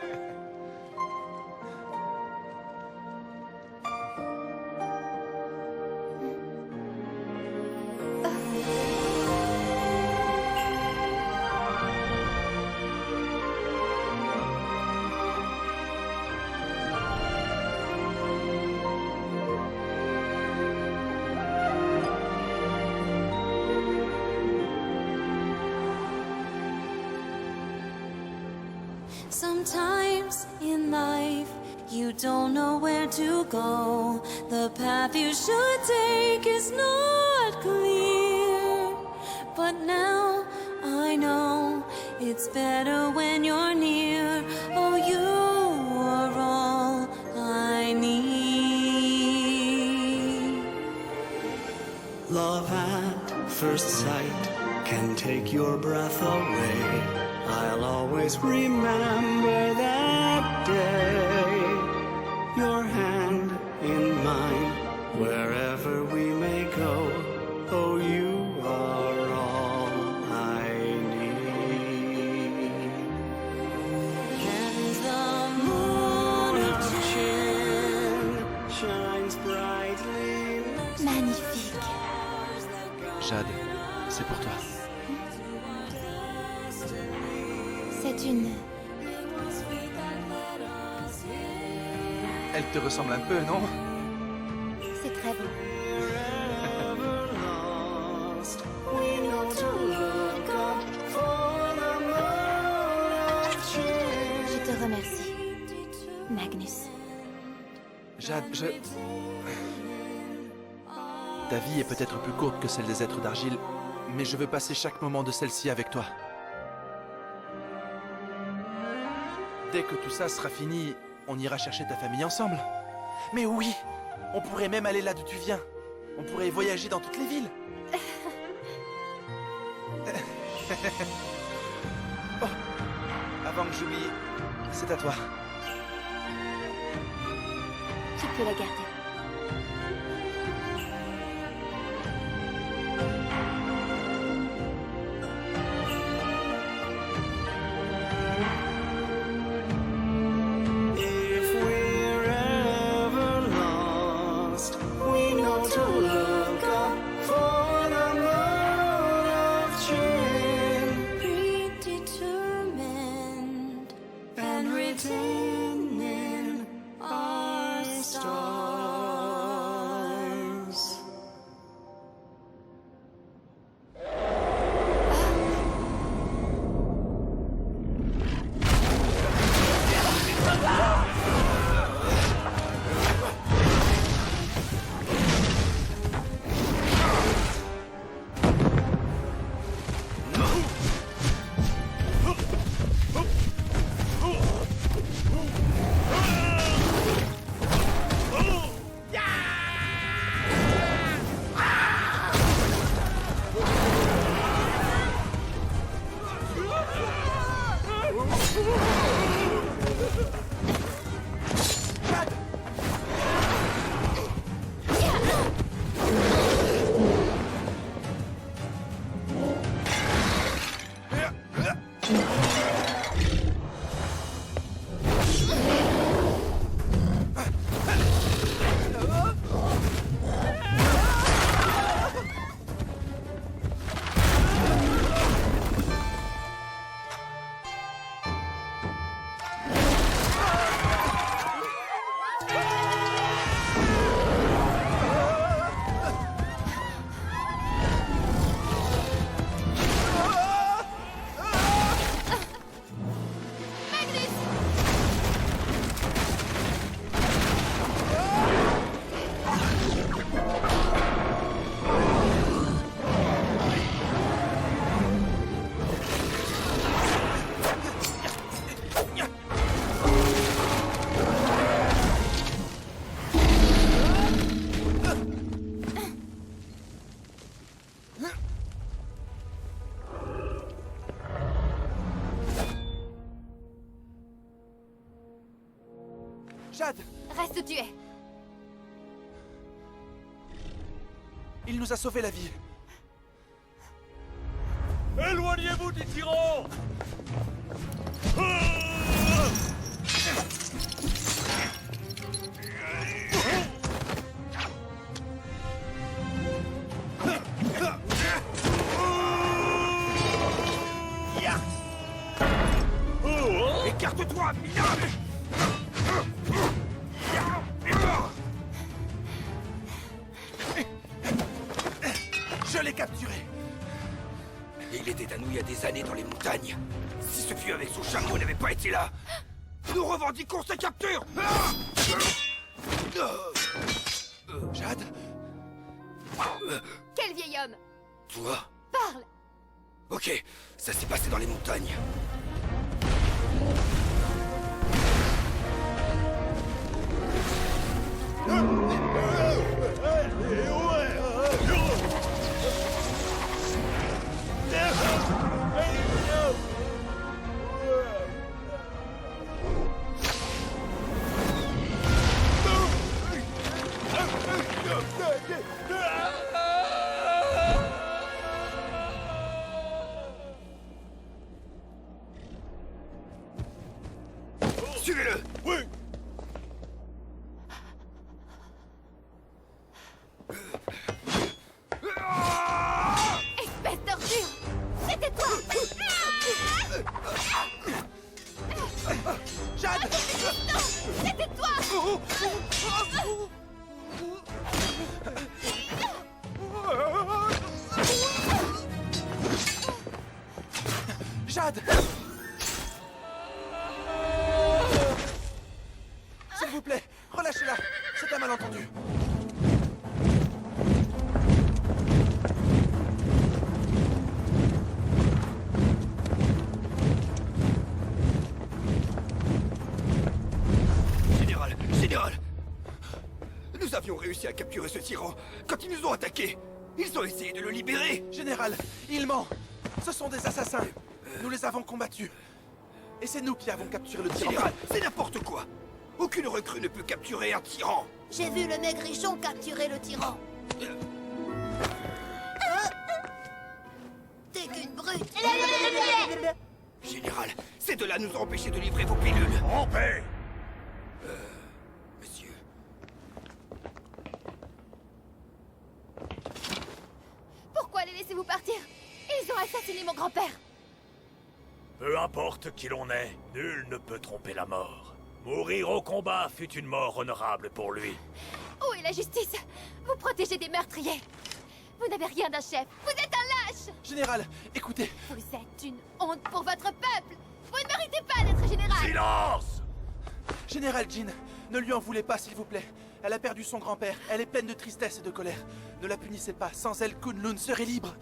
Sometimes in life, you don't know where to go. The path you should take is not clear. But now I know it's better when you're near. Oh, you are all I need. Love at first sight can take your breath away. I'll always remember that day. Your hand in mine, wherever we may go. Oh, you are all I need. And the moon of Chin shines brightly. Magnifique. Jade, c'est pour toi. C'est une... Elle te ressemble un peu, non? C'est très beau. We know to look up for the moon of Chin. Je te remercie, Magnus. Jade, Ta vie est peut-être plus courte que celle des êtres d'argile, mais je veux passer chaque moment de celle-ci avec toi. Dès que tout ça sera fini, on ira chercher ta famille ensemble. Mais oui, on pourrait même aller là d'où tu viens. On pourrait voyager dans toutes les villes. Oh, avant que j'oublie, c'est à toi. Tu peux la garder. If we're ever lost, we know to look up for the moon of Chin. predetermined And written in our stars. Jade! Reste où tu es. Il nous a sauvé la vie. Éloignez-vous du tyran! Écarte-toi, minable! Je l'ai capturé. Il était à nous il y a des années dans les montagnes. Si ce vieux avec son chameau n'avait pas été là, nous revendiquons sa capture. Jade? Quel vieil homme! Toi? Parle! Ok, ça s'est passé dans les montagnes. Suivez-le! Oui! Espèce d'ordure! C'était toi! Jade! C'était toi! Jade! S'il vous plaît, relâchez-la. C'est un malentendu. Général! Nous avions réussi à capturer ce tyran quand ils nous ont attaqués. Ils ont essayé de le libérer. Général, il ment. Ce sont des assassins. Nous les avons combattus. Et c'est nous qui avons capturé le tyran. Général, c'est n'importe quoi. Aucune recrue ne peut capturer un tyran. J'ai vu le maigrichon capturer le tyran. T'es qu'une brute. Général, ces deux-là nous ont empêchés de livrer vos pilules. En paix! Monsieur. Pourquoi les laissez-vous partir? Ils ont assassiné mon grand-père! Peu importe qui l'on est, nul ne peut tromper la mort. Mourir au combat fut une mort honorable pour lui. Où est la justice? Vous protégez des meurtriers! Vous n'avez rien d'un chef! Vous êtes un lâche! Général, écoutez. Vous êtes une honte pour votre peuple! Vous ne méritez pas d'être général! Silence! Général Jean, ne lui en voulez pas, s'il vous plaît. Elle a perdu son grand-père. Elle est pleine de tristesse et de colère. Ne la punissez pas. Sans elle, Kunlun serait libre.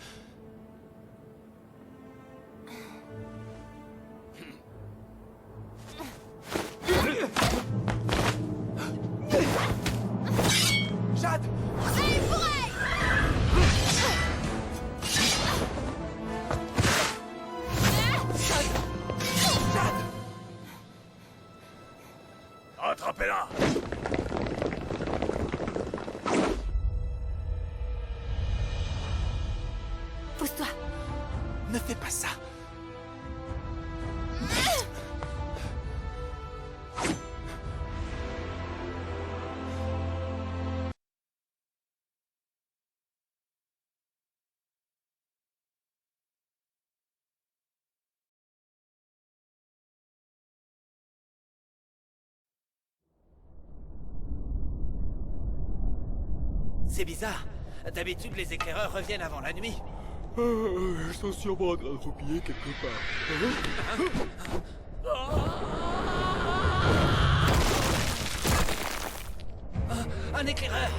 Jade! Œil pour œil! Jade! Attrapez-la! Pousse-toi! Ne fais pas ça. C'est bizarre. D'habitude, les éclaireurs reviennent avant la nuit. Ils sont sûrement en train de roupiller quelque part. Un éclaireur!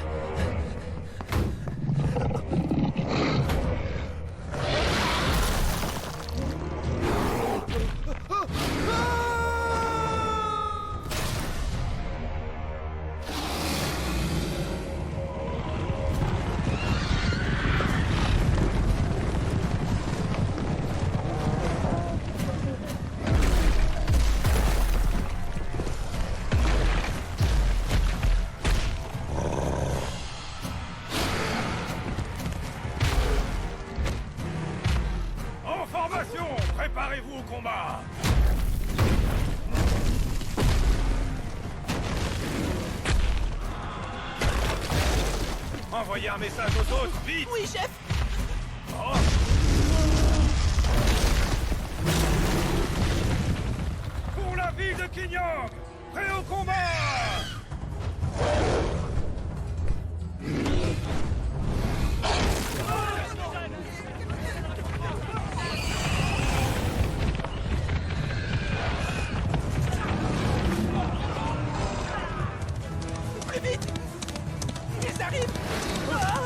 Envoyez un message aux autres, vite! Oui, chef! Oh. Pour la ville de Kinyong! Prêt au combat! Plus vite! Ils arrivent! Ah!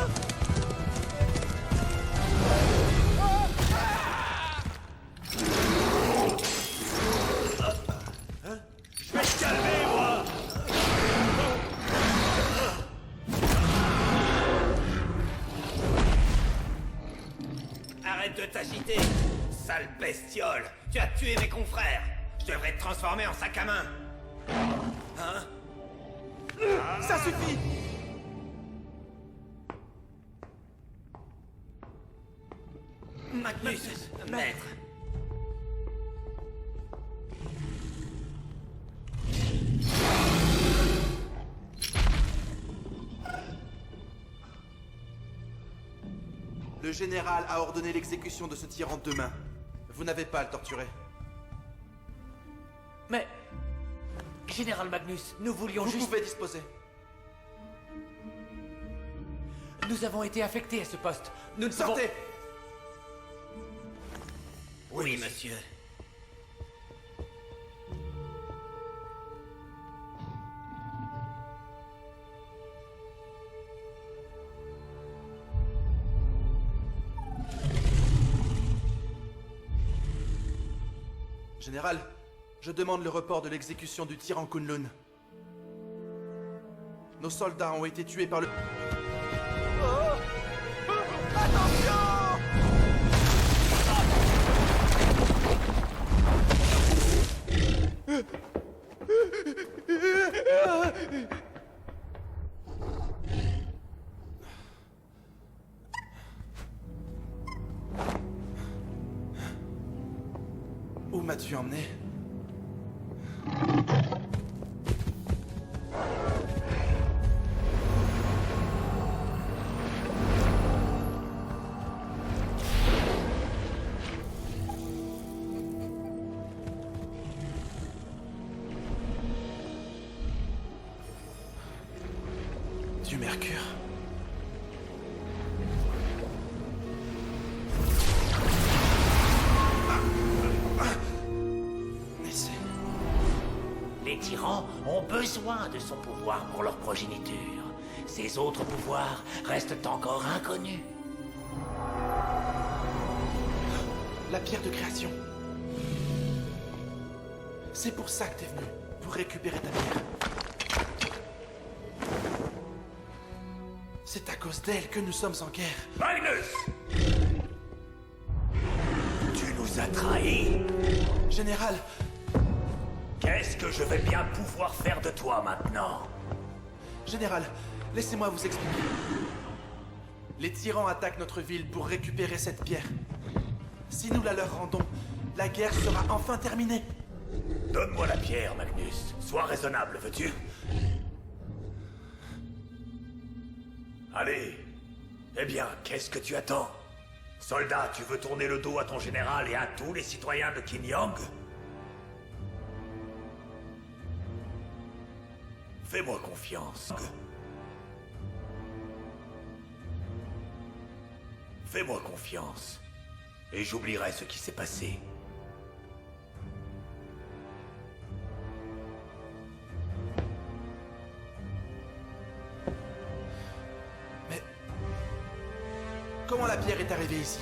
Je vais te calmer, moi! Arrête de t'agiter, sale bestiole. Tu as tué mes confrères. Je devrais te transformer en sac à main. Hein? Ça suffit! Magnus, maître. Le général a ordonné l'exécution de ce tyran demain. Vous n'avez pas à le torturer. Mais... Général Magnus, nous voulions Vous juste... pouvez disposer. Nous avons été affectés à ce poste. Nous ne savons... Sortez! Oui, monsieur. Général, je demande le report de l'exécution du tyran Kunlun. Nos soldats ont été tués par le... Où m'as-tu emmené? Du mercure. Les tyrans ont besoin de son pouvoir pour leur progéniture. Ces autres pouvoirs restent encore inconnus. La pierre de création. C'est pour ça que t'es venu, pour récupérer ta pierre. C'est à cause d'elle que nous sommes en guerre. Magnus! Tu nous as trahis. Général, Qu'est-ce que je vais bien pouvoir faire de toi maintenant? Général, laissez-moi vous expliquer. Les tyrans attaquent notre ville pour récupérer cette pierre. Si nous la leur rendons, la guerre sera enfin terminée. Donne-moi la pierre, Magnus. Sois raisonnable, veux-tu? Allez. Eh bien, qu'est-ce que tu attends? Soldat, tu veux tourner le dos à ton général et à tous les citoyens de Kinyong? Fais-moi confiance. Fais-moi confiance. Et j'oublierai ce qui s'est passé. Mais... comment la pierre est arrivée ici?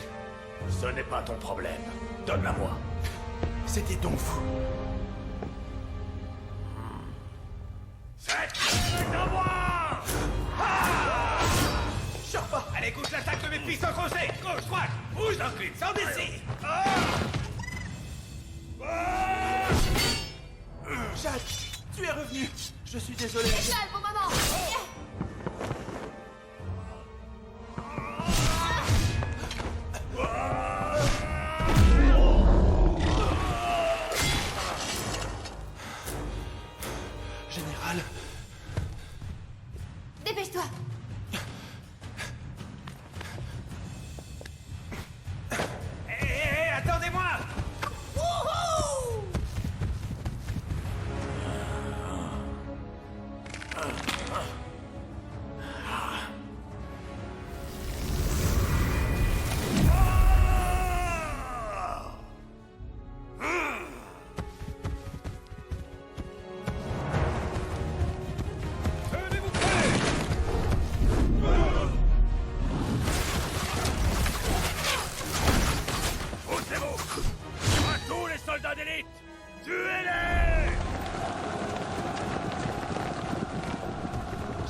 Ce n'est pas ton problème. Donne-la-moi. C'était donc vous. C'est à moi! Sors pas! Allez, écoute l'attaque de mes pistons crochets. Gauche, droite, bouge, incline, sans d'ici. Jade, tu es revenu. Je suis désolé. Jade, bon moment! Général, Dépêche-toi!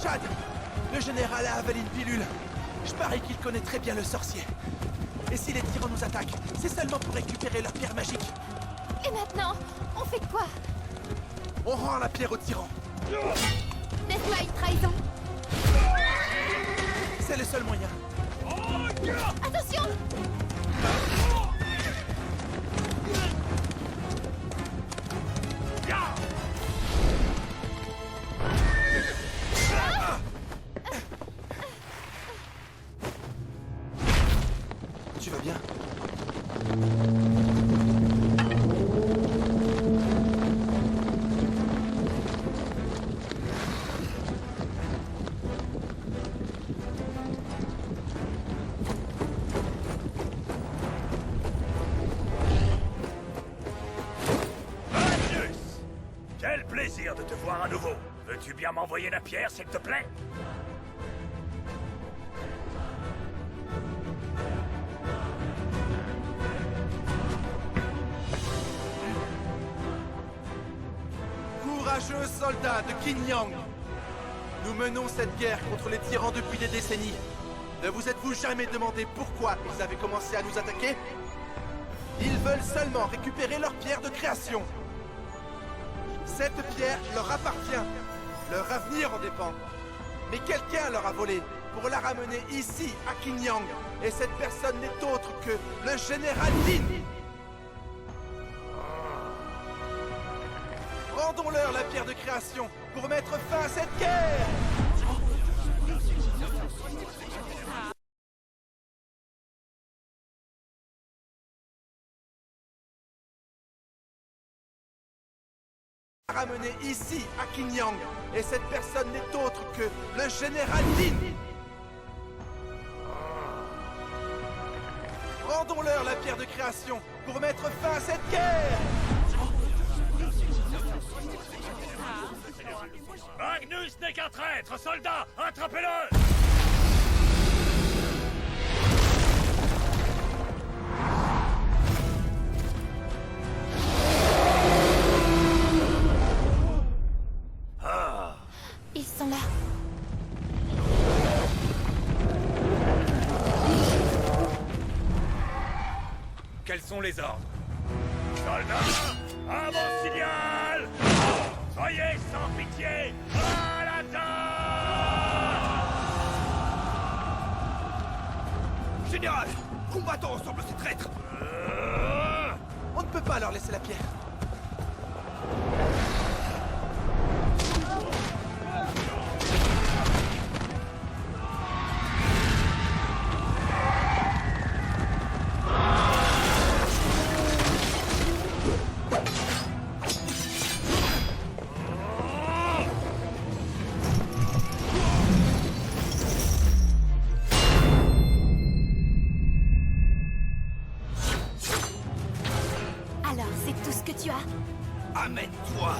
Chad, le général a avalé une pilule. Je parie qu'il connaît très bien le sorcier. Et si les tyrans nous attaquent, c'est seulement pour récupérer leur pierre magique. Et maintenant, on fait quoi? On rend la pierre aux tyrans. Faites-moi une trahison. C'est le seul moyen. Attention! Tu vas bien? Magnus! Quel plaisir de te voir à nouveau. Veux-tu bien m'envoyer la pierre, s'il te plaît? Courageux soldats de Qin-Yang, nous menons cette guerre contre les tyrans depuis des décennies. Ne vous êtes-vous jamais demandé pourquoi ils avaient commencé à nous attaquer? Ils veulent seulement récupérer leur pierre de création. Cette pierre leur appartient. Leur avenir en dépend. Mais quelqu'un leur a volé pour la ramener ici, à Qin-Yang. Et cette personne n'est autre que le général Lin. Rendons-leur la pierre de création pour mettre fin à cette guerre! Ramener ici, à Qin-Yang. Et cette personne n'est autre que le général Lin. Rendons-leur la pierre de création pour mettre fin à cette guerre! Magnus n'est qu'un traître! Soldat, attrapez-le! Ils sont là. Quels sont les ordres? Soldats, à mon signal! Soyez sans pitié! À l'attaque! Général, combattons ensemble ces traîtres! On ne peut pas leur laisser la pierre. Alors, c'est tout ce que tu as? Amène-toi!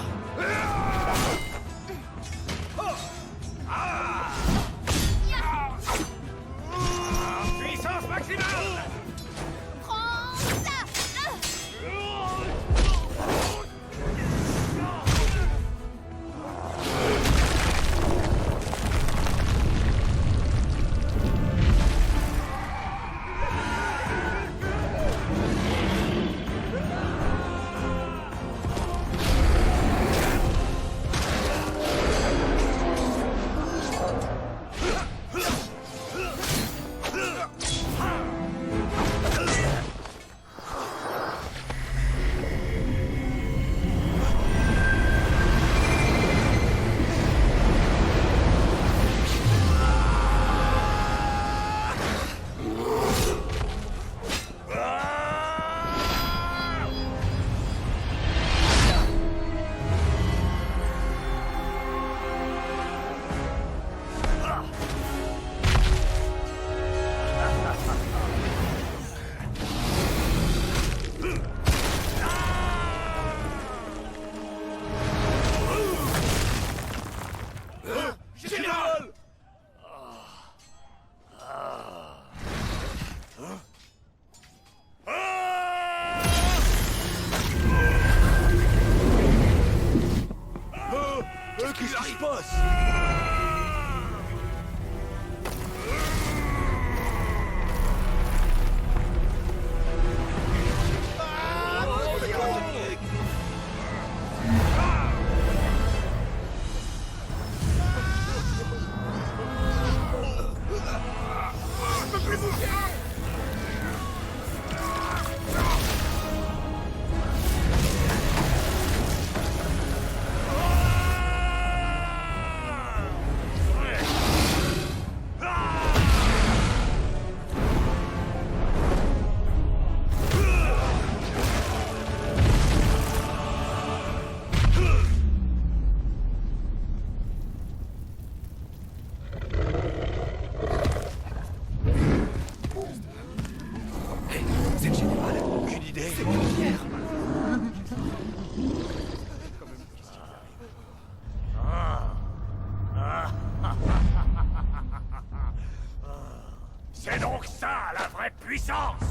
C'est donc ça, la vraie puissance!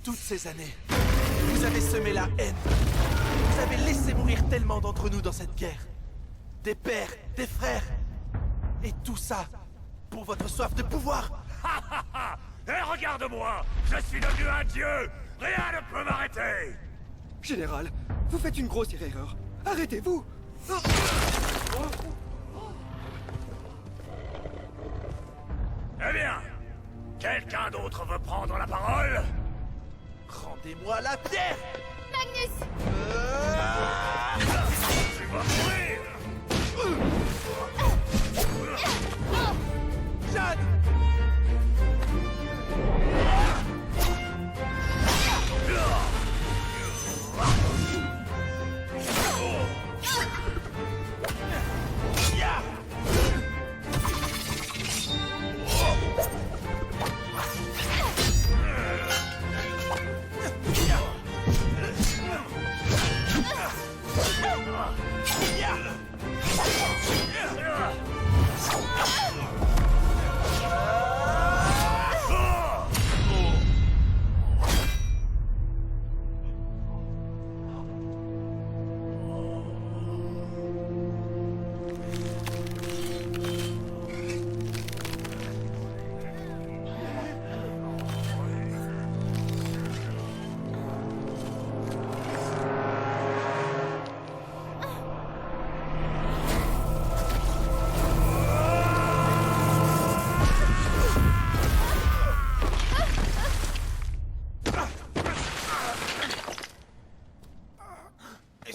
Toutes ces années, vous avez semé la haine. Vous avez laissé mourir tellement d'entre nous dans cette guerre. Des pères, des frères. Et tout ça, pour votre soif de pouvoir. Ha ha ha! Et regarde-moi! Je suis devenu un dieu! Rien ne peut m'arrêter! Général, vous faites une grossière erreur. Arrêtez-vous. Eh bien, quelqu'un d'autre veut prendre la parole? Rendez-moi la pierre! Magnus! Tu vas mourir! Jeanne!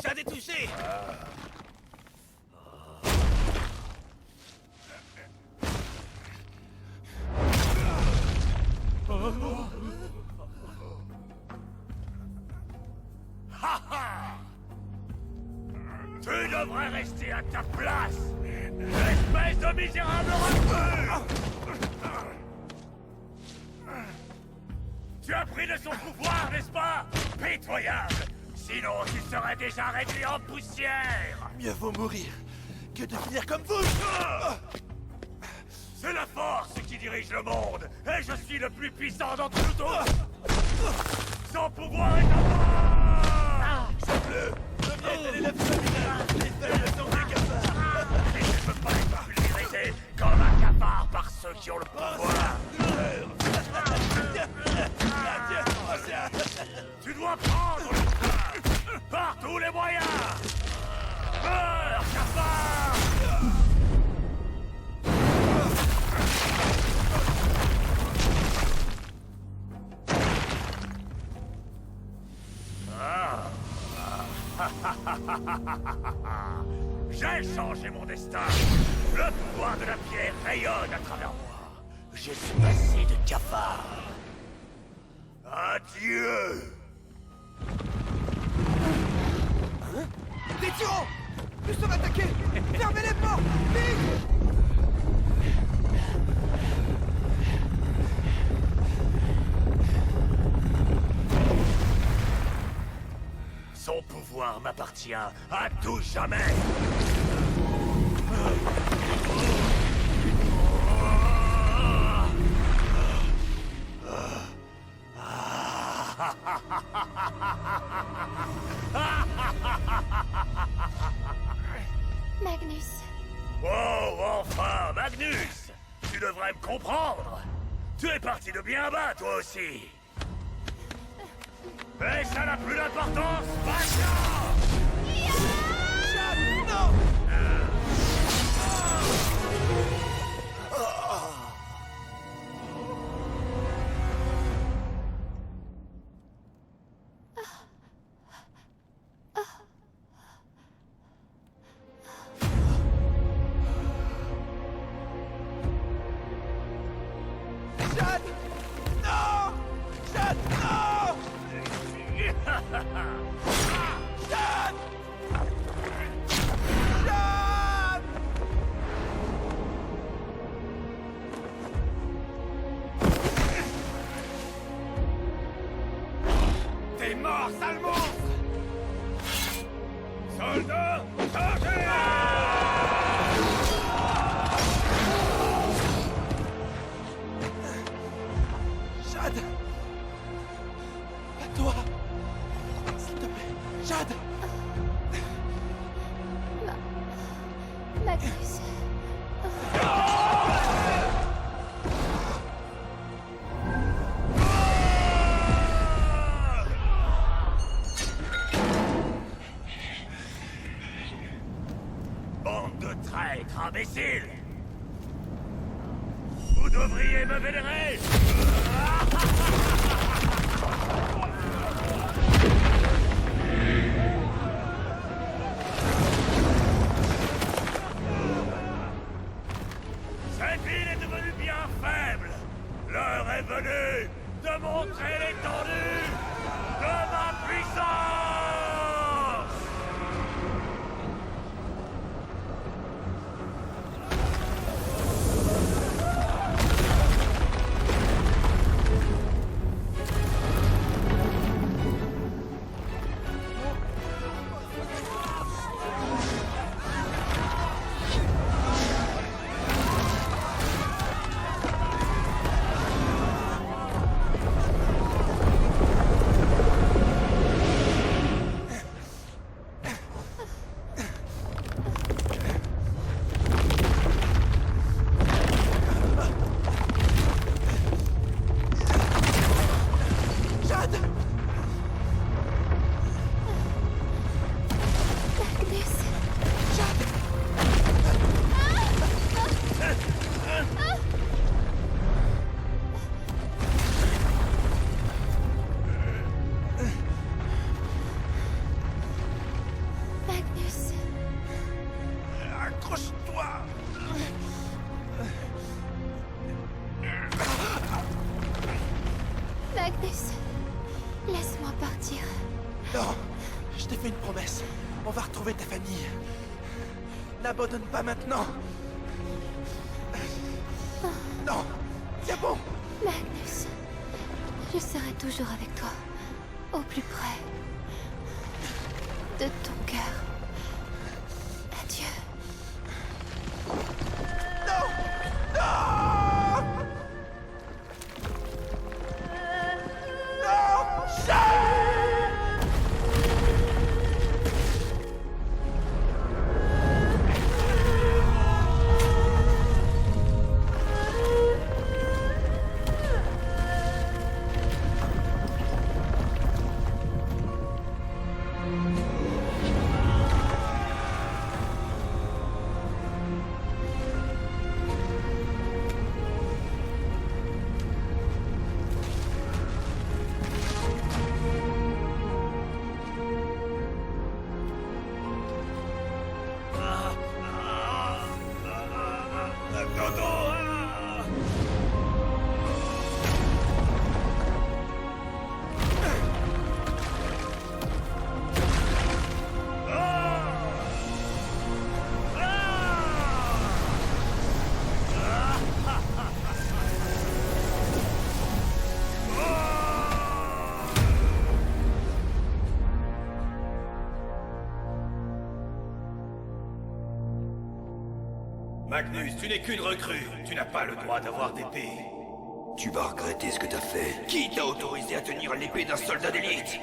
Jade est touché! Ha ha! Tu devrais rester à ta place! Espèce de misérable recrue! Tu as pris de son pouvoir, n'est-ce pas? Pitoyable! Sinon, tu serais déjà réduit en poussière! Mieux vaut mourir que de finir comme vous! C'est la force qui dirige le monde, et je suis le plus puissant d'entre nous tous! Son pouvoir est à moi! Elle est la famille! Les feuilles sont des cafards! Et je ne peux pas être pulvérisé comme un cafard par ceux qui ont le pouvoir! Tu dois prendre le pouvoir par tous les moyens! Meurs, cafard! J'ai changé mon destin. Le pouvoir de la pierre rayonne à travers moi. Je suis passé de cafard. Adieu. Des tyrans! Nous sommes attaqués! Fermez les portes! Vite! Son pouvoir m'appartient à tout jamais. Magnus. Oh, enfin, Magnus! Tu devrais me comprendre! Tu es parti de bien bas, toi aussi! Mais ça n'a plus d'importance maintenant! Non! Jeanne! Non! Jeanne, non! Jeanne! Jeanne! T'es mort, sale monstre! Soldats, chargez! imbécile! Vous devriez me vénérer! Cette ville est devenue bien faible! L'heure est venue de montrer l'étendue de ma puissance! Magnus, laisse-moi partir. Non, je t'ai fait une promesse. On va retrouver ta famille. N'abandonne pas maintenant. Non, c'est bon. Magnus, je serai toujours avec toi, au plus près de ton cœur. Adieu. Non! Non! Non! Magnus, tu n'es qu'une recrue. Tu n'as pas le droit d'avoir d'épée. Tu vas regretter ce que t'as fait. Qui t'a autorisé à tenir l'épée d'un soldat d'élite?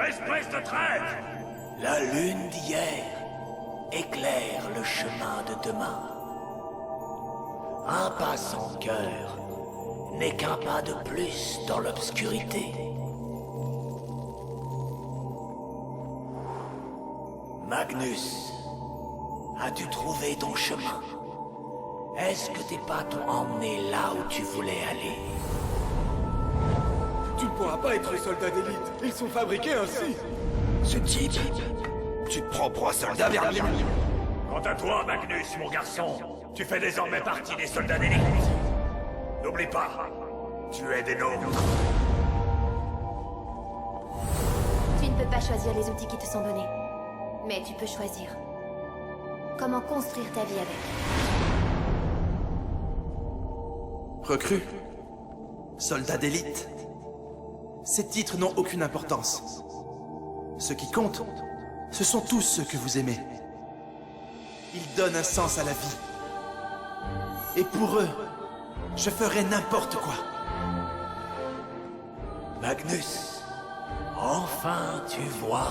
Espèce de traître! La lune d'hier éclaire le chemin de demain. Un pas sans cœur n'est qu'un pas de plus dans l'obscurité. Magnus, as-tu trouvé ton chemin? Est-ce que tes pas t'ont emmené là où tu voulais aller? Tu ne pourras pas être soldat d'élite. Ils sont fabriqués ainsi. Ce type, tu te prends pour un soldat vermillon. Quant à toi, Magnus, mon garçon, tu fais désormais partie des soldats d'élite. N'oublie pas, tu es des nôtres. Tu ne peux pas choisir les outils qui te sont donnés. Mais tu peux choisir comment construire ta vie avec. Recrue, soldat d'élite, ces titres n'ont aucune importance. Ce qui compte, ce sont tous ceux que vous aimez. Ils donnent un sens à la vie. Et pour eux, je ferai n'importe quoi. Magnus, enfin tu vois.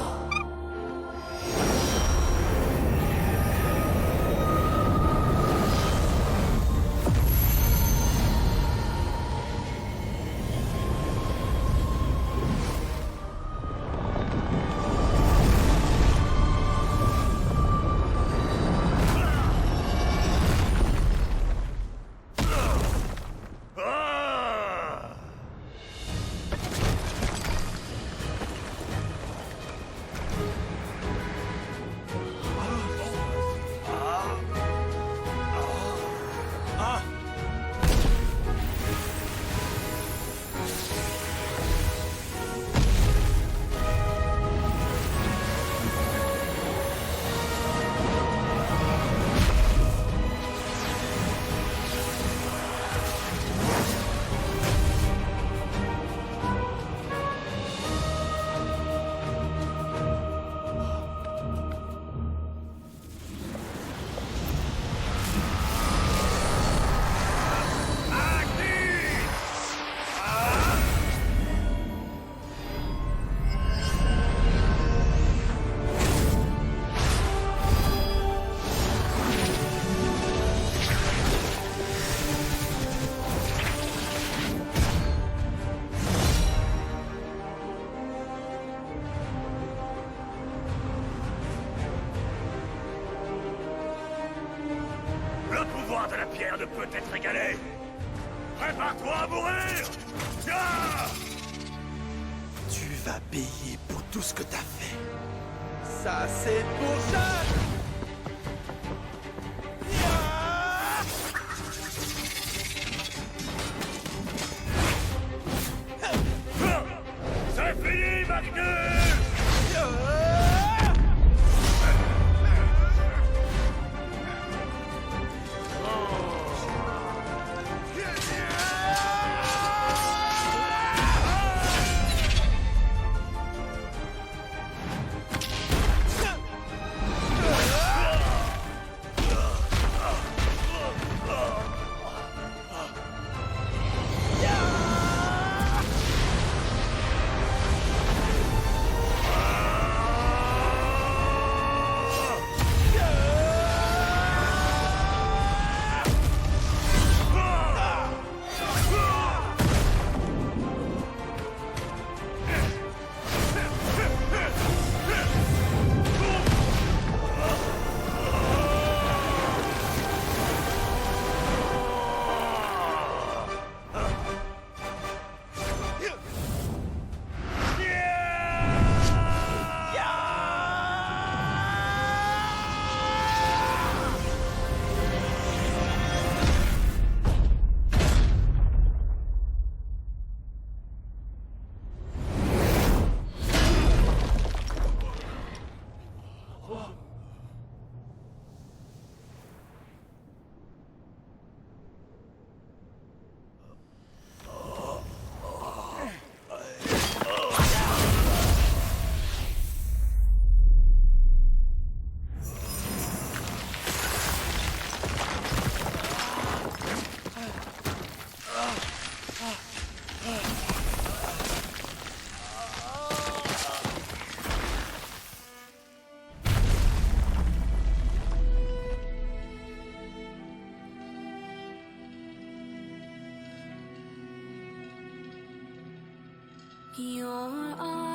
ne peut être égalé. Prépare-toi à mourir. Tiens! Tu vas payer pour tout ce que t'as fait. Ça, c'est pour ça. C'est fini, Magnus! Your eyes